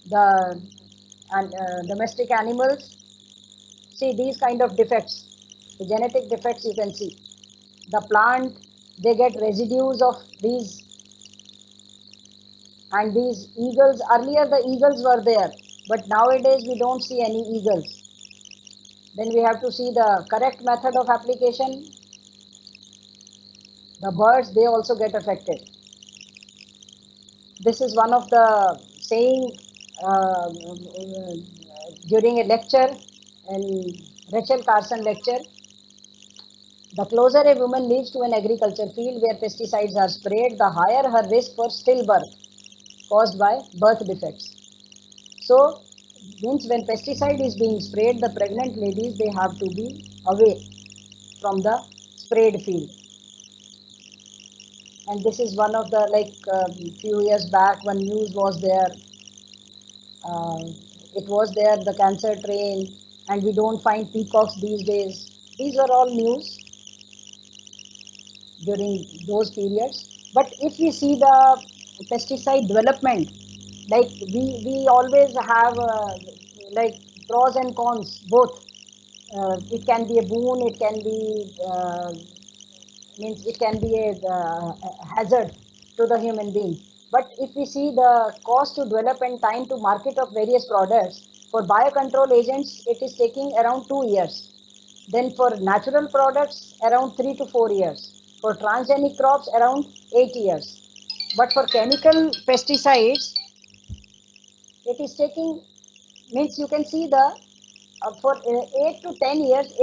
The domestic animals, see these kind of defects, the genetic defects you can see. The plant, they get residues of these. And these eagles, earlier the eagles were there, but nowadays we don't see any eagles. Then we have to see the correct method of application. The birds, they also get affected. This is one of the saying during a lecture, in Rachel Carson lecture. The closer a woman lives to an agriculture field where pesticides are sprayed, the higher her risk for stillbirth caused by birth defects. So, means when pesticide is being sprayed, the pregnant ladies, they have to be away from the sprayed field. And this is one of the, like, few years back, one news was there. Uh, it was there, the cancer train, and we don't find peacocks these days. These are all news during those periods. But if we see the pesticide development, like we always have like pros and cons both. It can be a boon, it can be means it can be a hazard to the human being. But if we see the cost to develop and time to market of various products, for biocontrol agents, it is taking around 2 years. Then for natural products, around 3 to 4 years. For transgenic crops, around 8 years. But for chemical pesticides, it is taking, means you can see the for 8 to 10 years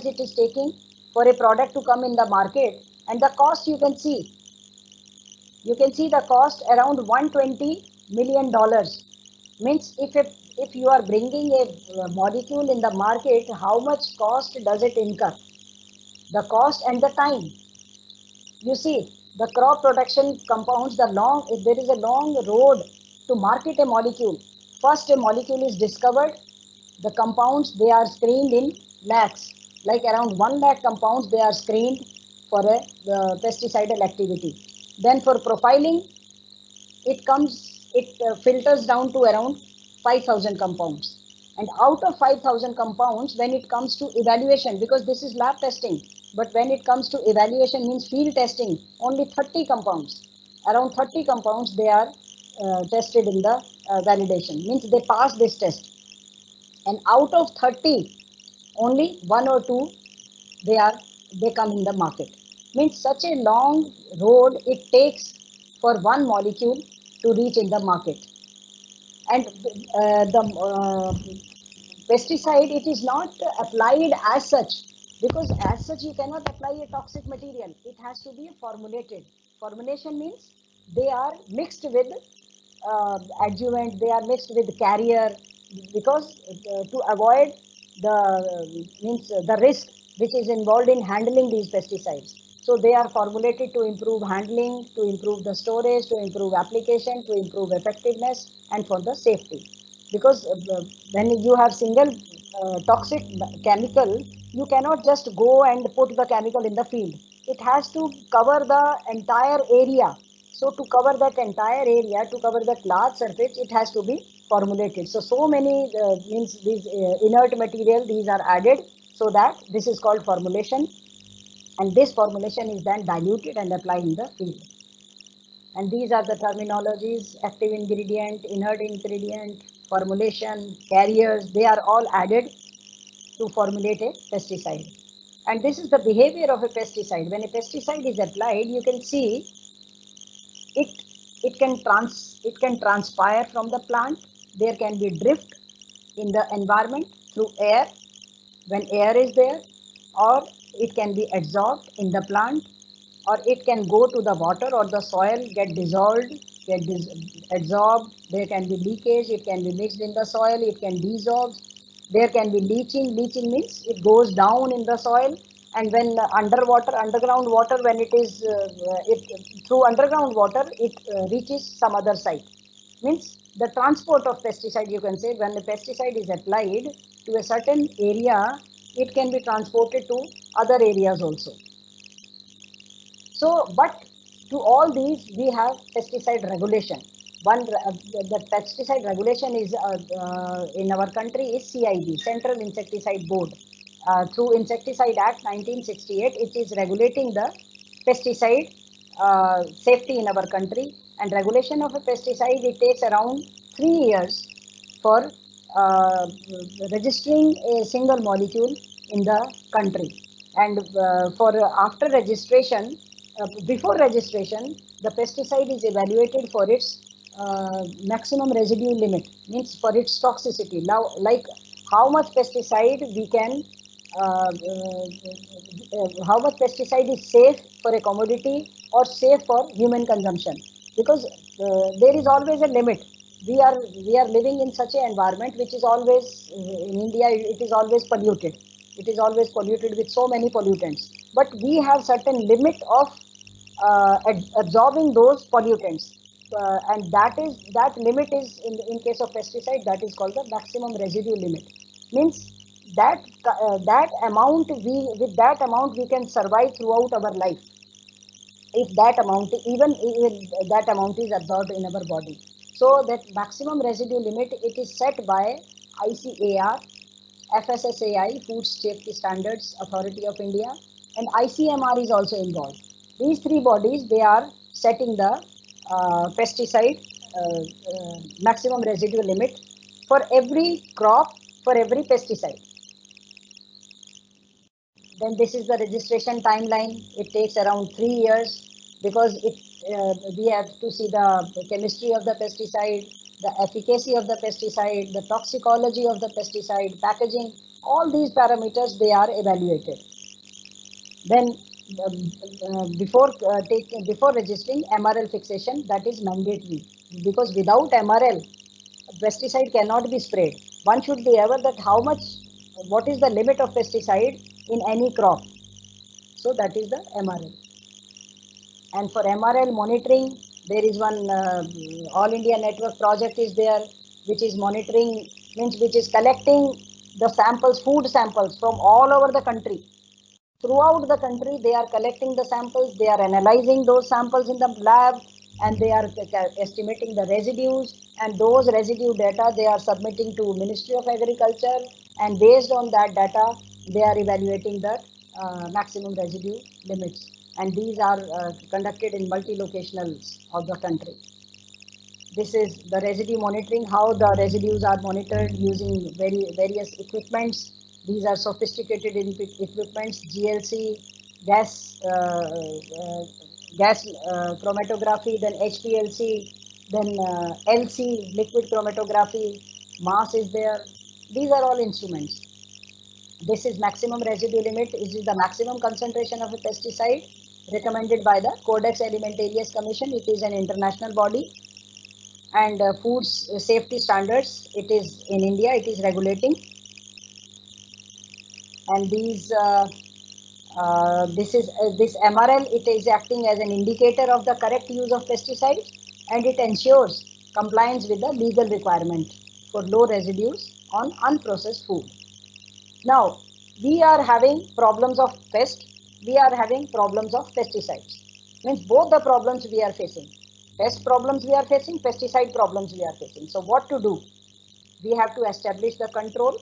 it is taking for a product to come in the market. And the cost, you can see the cost around 120 million dollars. Means if you are bringing a molecule in the market, how much cost does it incur? The cost and the time. You see, the crop production compounds, there is a long road to market a molecule. First, a molecule is discovered. The compounds, they are screened in lakhs, like around 1 lakh compounds, they are screened for a pesticidal activity. Then for profiling, it filters down to around 5,000 compounds. And out of 5,000 compounds, when it comes to evaluation, because this is lab testing, but when it comes to evaluation, means field testing, only 30 compounds, around 30 compounds, they are tested in the validation, means they pass this test. And out of 30, only one or two, they come in the market. Means such a long road it takes for one molecule to reach in the market. And the pesticide, it is not applied as such, because as such you cannot apply a toxic material. It has to be formulated. Formulation means they are mixed with adjuvant, they are mixed with carrier, because to avoid the risk which is involved in handling these pesticides. So they are formulated to improve handling, to improve the storage, to improve application, to improve effectiveness, and for the safety. Because when you have single toxic chemical, you cannot just go and put the chemical in the field. It has to cover the entire area. So to cover that entire area, to cover that large surface, it has to be formulated. So many means these inert material, these are added, so that this is called formulation. And this formulation is then diluted and applied in the field. And these are the terminologies: active ingredient, inert ingredient, formulation, carriers. They are all added to formulate a pesticide. And this is the behavior of a pesticide. When a pesticide is applied, you can see it it can transpire from the plant. There can be drift in the environment through air when air is there, or it can be absorbed in the plant, or it can go to the water or the soil, get dissolved, absorbed. There can be leakage, it can be mixed in the soil, it can dissolve. There can be leaching. Leaching means it goes down in the soil, and when underground water, when it is through underground water, it reaches some other site. Means the transport of pesticide, you can say, when the pesticide is applied to a certain area, it can be transported to other areas also. So, but to all these, we have pesticide regulation. The pesticide regulation is in our country is CIB, Central Insecticide Board. Through Insecticide Act 1968, it is regulating the pesticide safety in our country. And regulation of a pesticide, it takes around 3 years for registering a single molecule in the country. And for after registration, before registration, the pesticide is evaluated for its maximum residue limit, means for its toxicity. Now, like how much pesticide we can, how much pesticide is safe for a commodity or safe for human consumption, because there is always a limit. We are living in such an environment which is always in India. It is always polluted. It is always polluted with so many pollutants. But we have certain limit of absorbing those pollutants. And that limit is in case of pesticide, that is called the maximum residue limit. Means that amount, with that amount we can survive throughout our life, if that amount, even if that amount is absorbed in our body. So that maximum residue limit, it is set by ICAR, FSSAI, Food Safety Standards Authority of India, and ICMR is also involved. These three bodies, they are setting the pesticide maximum residue limit for every crop, for every pesticide. Then this is the registration timeline. It takes around 3 years, because we have to see the chemistry of the pesticide, the efficacy of the pesticide, the toxicology of the pesticide, packaging. All these parameters, they are evaluated. Then before registering, MRL fixation, that is mandatory, because without MRL, pesticide cannot be sprayed. One should be aware that what is the limit of pesticide in any crop. So that is the MRL. And for MRL monitoring, there is one All India Network project is there, which is monitoring, means which is collecting the samples, food samples from all over the country. Throughout the country, they are collecting the samples, they are analyzing those samples in the lab, and they are estimating the residues, and those residue data they are submitting to Ministry of Agriculture, and based on that data, they are evaluating the maximum residue limits. And these are conducted in multi-locationals of the country. This is the residue monitoring, how the residues are monitored using various equipments. These are sophisticated equipments, GLC, gas chromatography, then HPLC, then LC, liquid chromatography, mass is there. These are all instruments. This is maximum residue limit. This is the maximum concentration of a pesticide recommended by the Codex Alimentarius Commission. It is an international body. And food safety standards, it is in India, it is regulating. And this MRL, it is acting as an indicator of the correct use of pesticides, and it ensures compliance with the legal requirement for low residues on unprocessed food. Now, we are having problems of pest, we are having problems of pesticides. Means both the problems we are facing. Pest problems we are facing, pesticide problems we are facing. So what to do? We have to establish the control,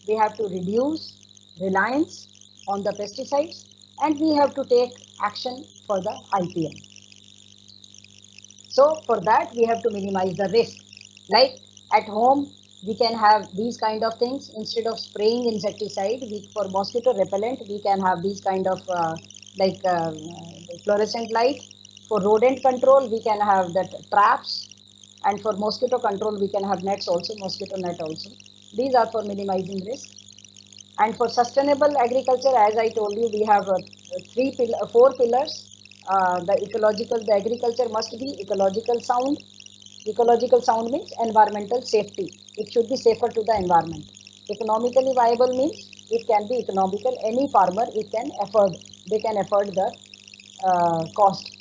we have to reduce reliance on the pesticides, and we have to take action for the IPM. So for that, we have to minimize the risk. Like at home, we can have these kind of things. Instead of spraying insecticide, for mosquito repellent, we can have these kind of fluorescent light. For rodent control, we can have that traps, and for mosquito control, we can have nets also, mosquito net also. These are for minimizing risk. And for sustainable agriculture, as I told you, we have 4 pillars. The agriculture must be ecological sound. Ecological sound means environmental safety. It should be safer to the environment. Economically viable means it can be economical. Any farmer, they can afford the cost.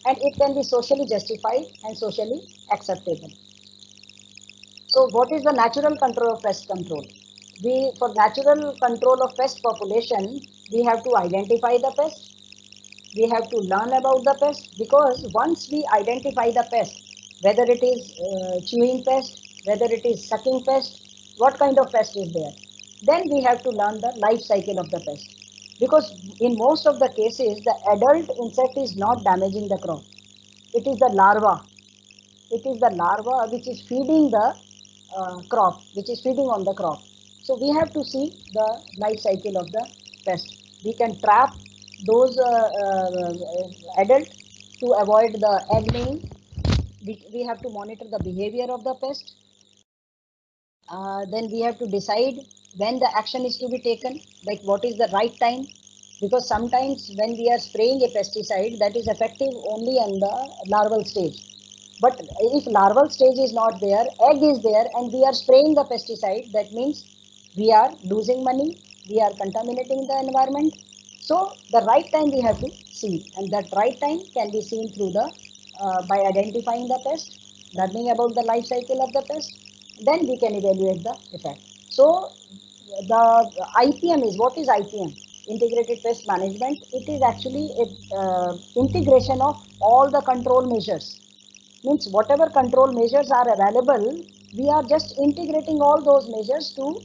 And it can be socially justified and socially acceptable. So what is the natural control of pest control? For natural control of pest population, we have to identify the pest. We have to learn about the pest, because once we identify the pest, whether it is chewing pest, whether it is sucking pest, what kind of pest is there, then we have to learn the life cycle of the pest. Because in most of the cases, the adult insect is not damaging the crop. It is the larva. It is the larva which is feeding the crop, which is feeding on the crop. So we have to see the life cycle of the pest. We can trap those adult to avoid the egg laying. We have to monitor the behavior of the pest. Then we have to decide when the action is to be taken, like what is the right time. Because sometimes when we are spraying a pesticide, that is effective only in the larval stage. But if larval stage is not there, egg is there, and we are spraying the pesticide, that means we are losing money, we are contaminating the environment. So the right time we have to see, and that right time can be seen through the by identifying the pest, learning about the life cycle of the pest, then we can evaluate the effect. So the IPM is, what is IPM? Integrated Pest Management. It is actually a integration of all the control measures. Means whatever control measures are available, we are just integrating all those measures to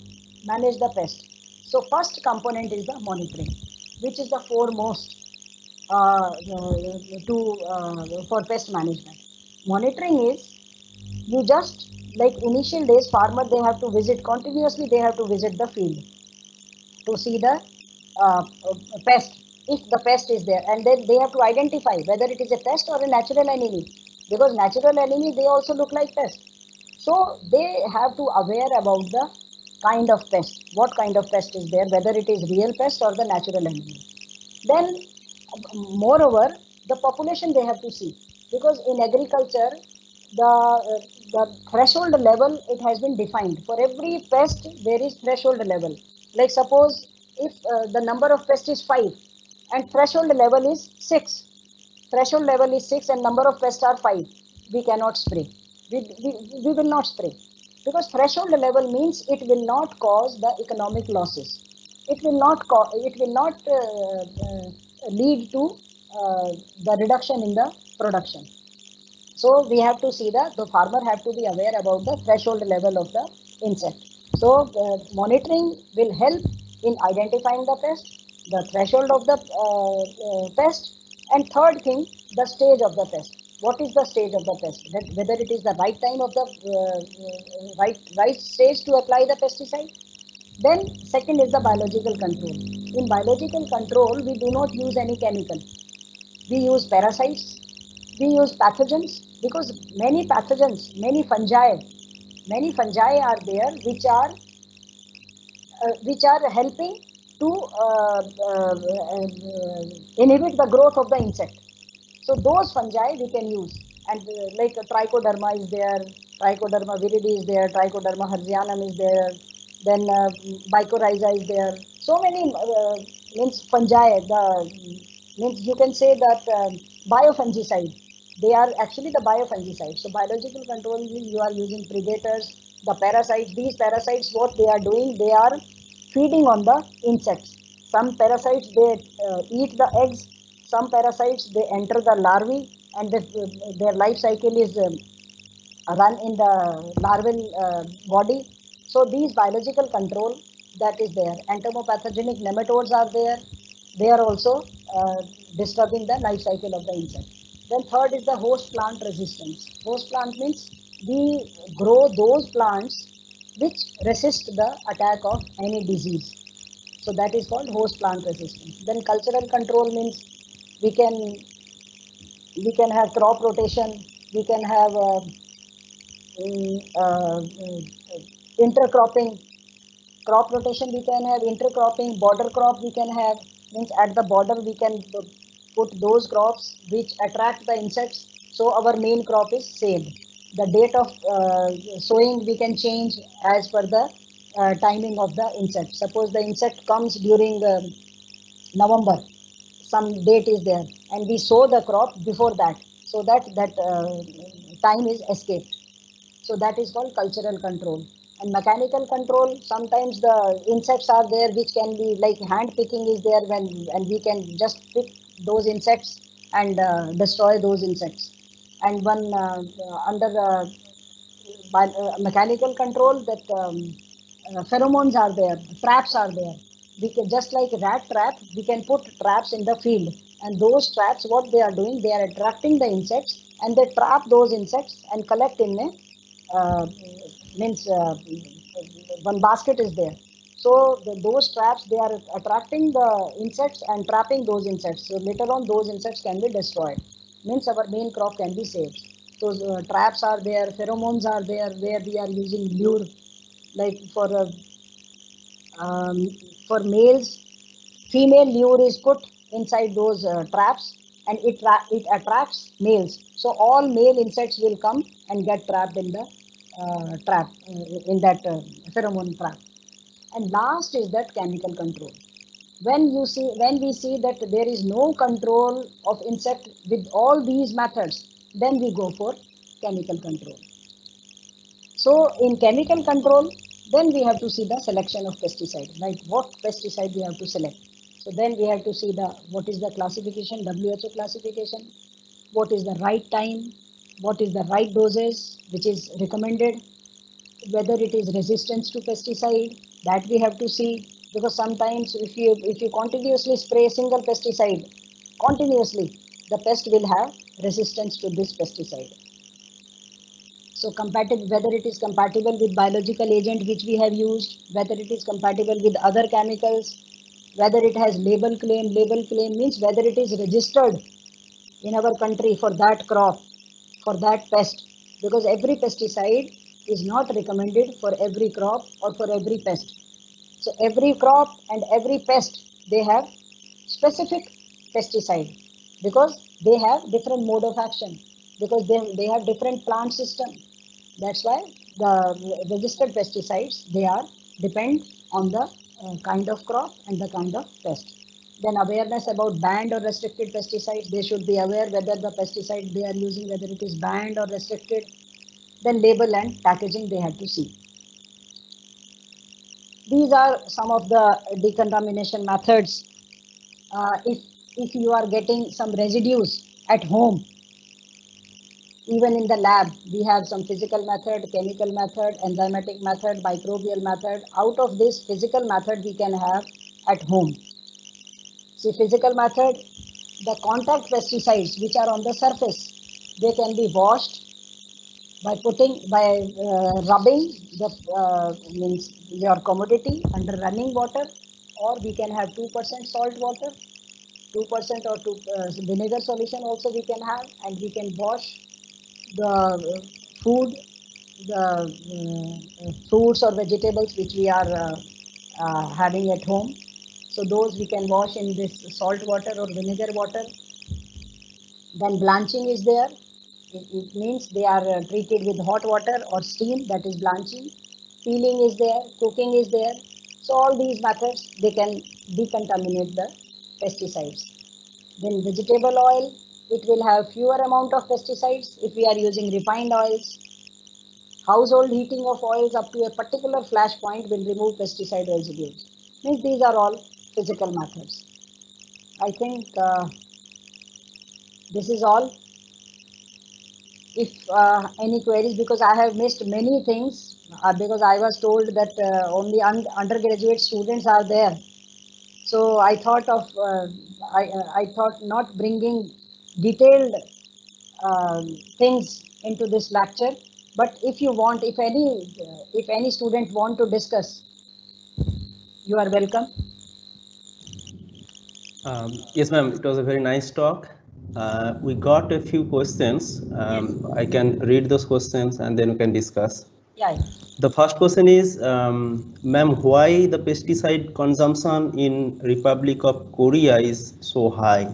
manage the pest. So first component is the monitoring, which is the foremost for pest management. Monitoring is, you just, like initial days, farmer they have to visit continuously, they have to visit the field to see the pest, if the pest is there, and then they have to identify whether it is a pest or a natural enemy, because natural enemy they also look like pest. So they have to aware about the kind of pest, what kind of pest is there, whether it is real pest or the natural enemy. Then moreover, the population they have to see, because in agriculture the threshold level, it has been defined for every pest. There is threshold level. Like suppose if the number of pests is 5 and threshold level is 6, threshold level is 6 and number of pests are 5, we cannot spray. We will not spray, because threshold level means it will not cause the economic losses. It will not lead to the reduction in the production. So we have to see that the farmer have to be aware about the threshold level of the insect. So monitoring will help in identifying the pest, the threshold of the pest, and third thing, the stage of the pest. What is the stage of the pest? That whether it is the right time of the right stage to apply the pesticide. Then second is the biological control. In biological control, we do not use any chemical. We use parasites, we use pathogens, because many fungi are there which are helping to inhibit the growth of the insect. So those fungi we can use, and like trichoderma is there, trichoderma viridi is there, trichoderma herzianum is there, then mycorrhiza is there. So many means fungi. Means you can say that biofungicide. They are actually the biofungicide. So biological control means you are using predators, the parasites. These parasites, what they are doing, they are feeding on the insects. Some parasites they eat the eggs. Some parasites they enter the larvae, and their life cycle is run in the larval body. So these biological control that is there. Entomopathogenic nematodes are there. They are also disturbing the life cycle of the insect. Then third is the host plant resistance. Host plant means we grow those plants which resist the attack of any disease. So that is called host plant resistance. Then cultural control means we can have crop rotation, we can have intercropping. Crop rotation we can have, intercropping, border crop we can have, means at the border we can put those crops which attract the insects, so our main crop is saved. The date of sowing we can change as per the timing of the insect. Suppose the insect comes during November, some date is there, and we sow the crop before that, so that time is escaped. So that is called cultural control. And mechanical control, sometimes the insects are there which can be like hand picking is there, when and we can just pick those insects and destroy those insects. And one under mechanical control, that pheromones are there, traps are there. We can, just like rat trap, we can put traps in the field, and those traps, what they are doing, they are attracting the insects, and they trap those insects and collect in a means one basket is there. So those traps, they are attracting the insects and trapping those insects, so later on those insects can be destroyed, means our main crop can be saved. So traps are there, pheromones are there, where we are using lure, like um, for males, female lure is put inside those traps, and it attracts males, so all male insects will come and get trapped in the trap, in that pheromone trap. And last is that chemical control. When we see that there is no control of insect with all these methods, then we go for chemical control. So in chemical control, then we have to see the selection of pesticide, like what pesticide we have to select. So then we have to see what is the classification, WHO classification, what is the right time, what is the right doses which is recommended, whether it is resistance to pesticide, that we have to see, because sometimes if you continuously spray a single pesticide continuously, the pest will have resistance to this pesticide. So compatible, whether it is compatible with biological agent which we have used, whether it is compatible with other chemicals, whether it has label claim. Label claim means whether it is registered in our country for that crop, for that pest, because every pesticide is not recommended for every crop or for every pest. So every crop and every pest, they have specific pesticide, because they have different mode of action, because they have different plant system. That's why the registered pesticides, they are depend on the kind of crop and the kind of pest. Then awareness about banned or restricted pesticides. They should be aware whether the pesticide they are using, whether it is banned or restricted. Then label and packaging they have to see. These are some of the decontamination methods. If you are getting some residues at home, even in the lab, we have some physical method, chemical method, enzymatic method, microbial method. Out of this physical method, we can have at home. See, physical method, the contact pesticides which are on the surface, they can be washed by rubbing the means your commodity under running water, or we can have 2% salt water, 2% or vinegar solution also we can have, and we can wash the food, the fruits or vegetables which we are having at home. So those we can wash in this salt water or vinegar water. Then blanching is there. It means they are treated with hot water or steam, that is blanching. Peeling is there, cooking is there. So all these methods, they can decontaminate the pesticides. Then vegetable oil, it will have fewer amount of pesticides if we are using refined oils. Household heating of oils up to a particular flash point will remove pesticide residues. Means these are all physical methods. I think this is all. If any queries, because I have missed many things, because I was told that only undergraduate students are there. So I thought of I thought not bringing detailed things into this lecture. But if you want, if any student want to discuss, you are welcome. Yes, ma'am, it was a very nice talk. We got a few questions. I can read those questions and then we can discuss. Yeah. The first question is, ma'am, why the pesticide consumption in Republic of Korea is so high?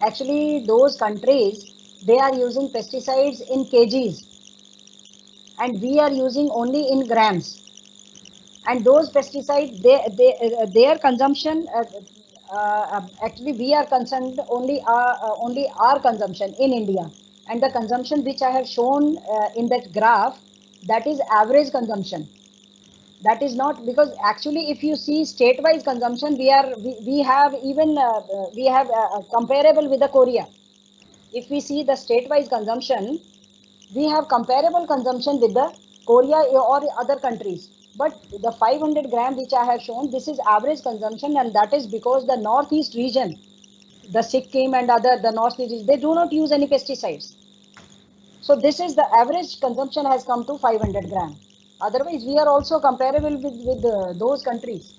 Actually, those countries, they are using pesticides in kgs, and we are using only in grams. And those pesticides, their consumption, actually we are concerned only our consumption in India, and the consumption which I have shown in that graph, that is average consumption. That is not, because actually if you see state-wise consumption, we have even we have comparable with the Korea. If we see the state-wise consumption, we have comparable consumption with the Korea or other countries. But the 500 gram which I have shown, this is average consumption, and that is because the northeast region, the Sikkim and the northeast region, they do not use any pesticides. So this is the average consumption has come to 500 gram. Otherwise, we are also comparable with those countries.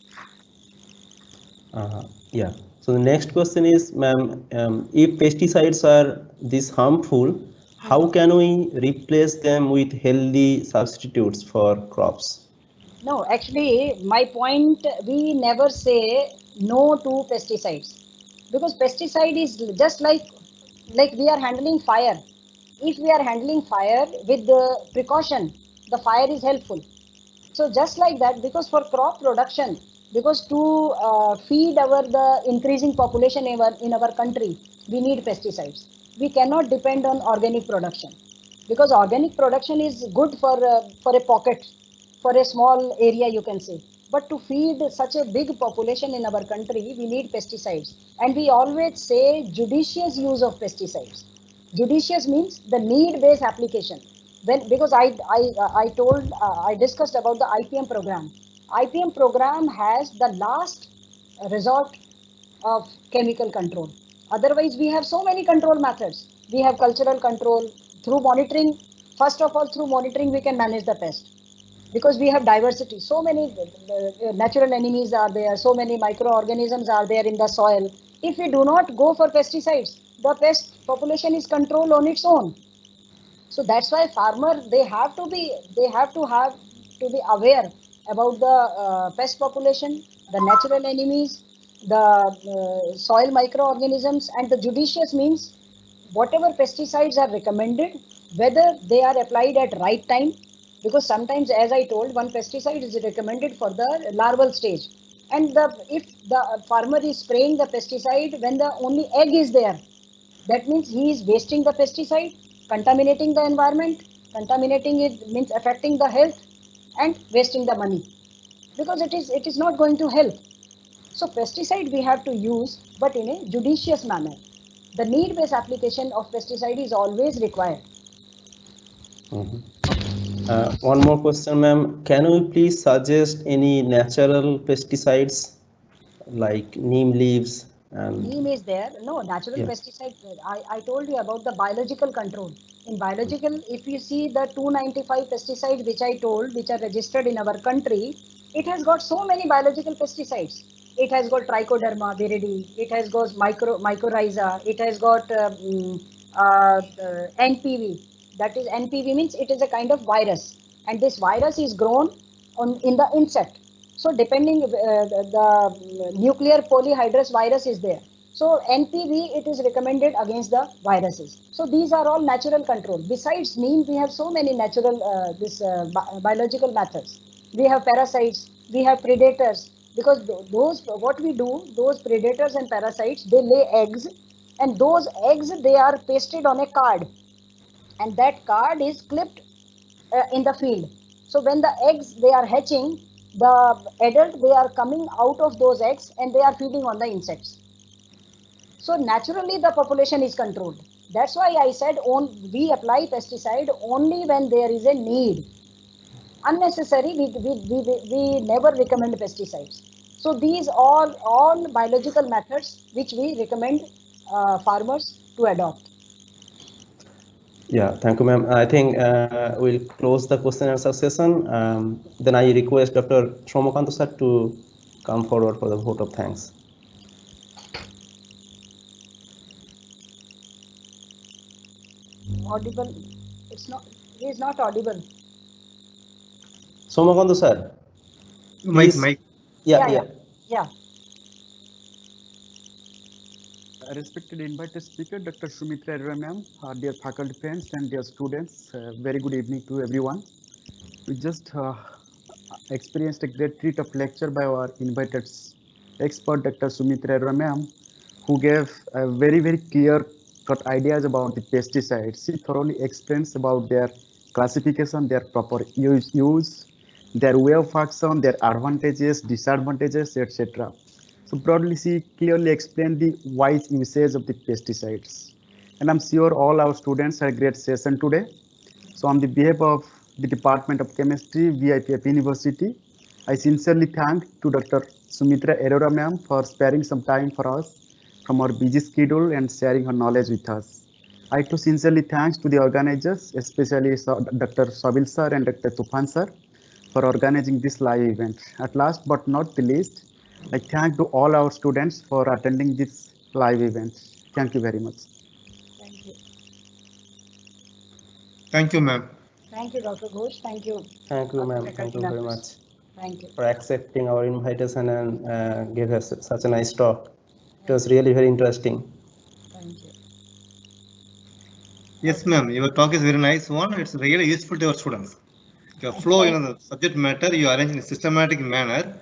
Yeah. So the next question is, ma'am, if pesticides are this harmful, how can we replace them with healthy substitutes for crops? No, actually, my point, we never say no to pesticides, because pesticide is just like we are handling fire. If we are handling fire with the precaution, the fire is helpful. So just like that, because for crop production, because to feed the increasing population in our country, we need pesticides. We cannot depend on organic production, because organic production is good for a pocket, for a small area, you can say. But to feed such a big population in our country, we need pesticides. And we always say judicious use of pesticides. Judicious means the need based application. When, because I told, I discussed about the IPM program. IPM program has the last resort of chemical control. Otherwise, we have so many control methods. We have cultural control through monitoring. First of all, through monitoring, we can manage the pest, because we have diversity. So many natural enemies are there. So many microorganisms are there in the soil. If we do not go for pesticides, the pest population is controlled on its own. So that's why farmer, they have to have to be aware about the pest population, the natural enemies, the soil microorganisms. And the judicious means whatever pesticides are recommended, whether they are applied at right time. Because sometimes, as I told, one pesticide is recommended for the larval stage, and if the farmer is spraying the pesticide when the only egg is there, that means he is wasting the pesticide, contaminating the environment. Contaminating it means affecting the health and wasting the money, because it is not going to help. So pesticide we have to use, but in a judicious manner. The need based application of pesticide is always required. One more question, ma'am. Can you please suggest any natural pesticides like neem leaves? And Neem is there. No, natural yeah. pesticide. I told you about the biological control. In biological, if you see the 295 pesticides which I told, which are registered in our country, it has got so many biological pesticides. It has got trichoderma viridi. It has got mycorrhiza. It has got NPV. That is, NPV means it is a kind of virus, and this virus is grown in the insect. So depending, the nuclear polyhydrous virus is there. So NPV, it is recommended against the viruses. So these are all natural control. Besides neem, we have so many natural biological methods. We have parasites, we have predators, because those, what we do, those predators and parasites, they lay eggs, and those eggs, they are pasted on a card, and that card is clipped in the field. So when the eggs, they are hatching, the adult, they are coming out of those eggs and they are feeding on the insects. So naturally the population is controlled. That's why I said we apply pesticide only when there is a need. Unnecessary, we never recommend pesticides. So these all biological methods which we recommend farmers to adopt. Yeah, thank you, ma'am. I think we'll close the question and answer session. Then I request Dr. Shomakanta sir to come forward for the vote of thanks. Audible? It's not. He is not audible. Shomakanta sir, Mike, please. Yeah. Respected invited speaker, Dr. Sumitra Arora ma'am, dear faculty friends and dear students, very good evening to everyone. We just experienced a great treat of lecture by our invited expert, Dr. Sumitra Arora ma'am, who gave a very, very clear cut ideas about the pesticides. She thoroughly explains about their classification, their proper use, their way of action, their advantages, disadvantages, etc. So broadly, she clearly explained the wise usage of the pesticides. And I'm sure all our students had a great session today. So on the behalf of the Department of Chemistry, VIPF University, I sincerely thank to Dr. Sumitra Arora ma'am for sparing some time for us from our busy schedule and sharing her knowledge with us. I too sincerely thanks to the organizers, especially Dr. Sabil sir and Dr. Tufan sir for organizing this live event. At last but not the least, I thank to all our students for attending this live event. Thank you very much. Thank you. Thank you, ma'am. Thank you, Dr. Ghosh. Thank you. Thank you, ma'am. Faculty Thank you very members. much Thank you. for accepting our invitation and give us such a nice talk. It was really very interesting. Thank you. Yes, ma'am. Your talk is very nice one. It's really useful to our students. Your flow, the subject matter you arrange in a systematic manner.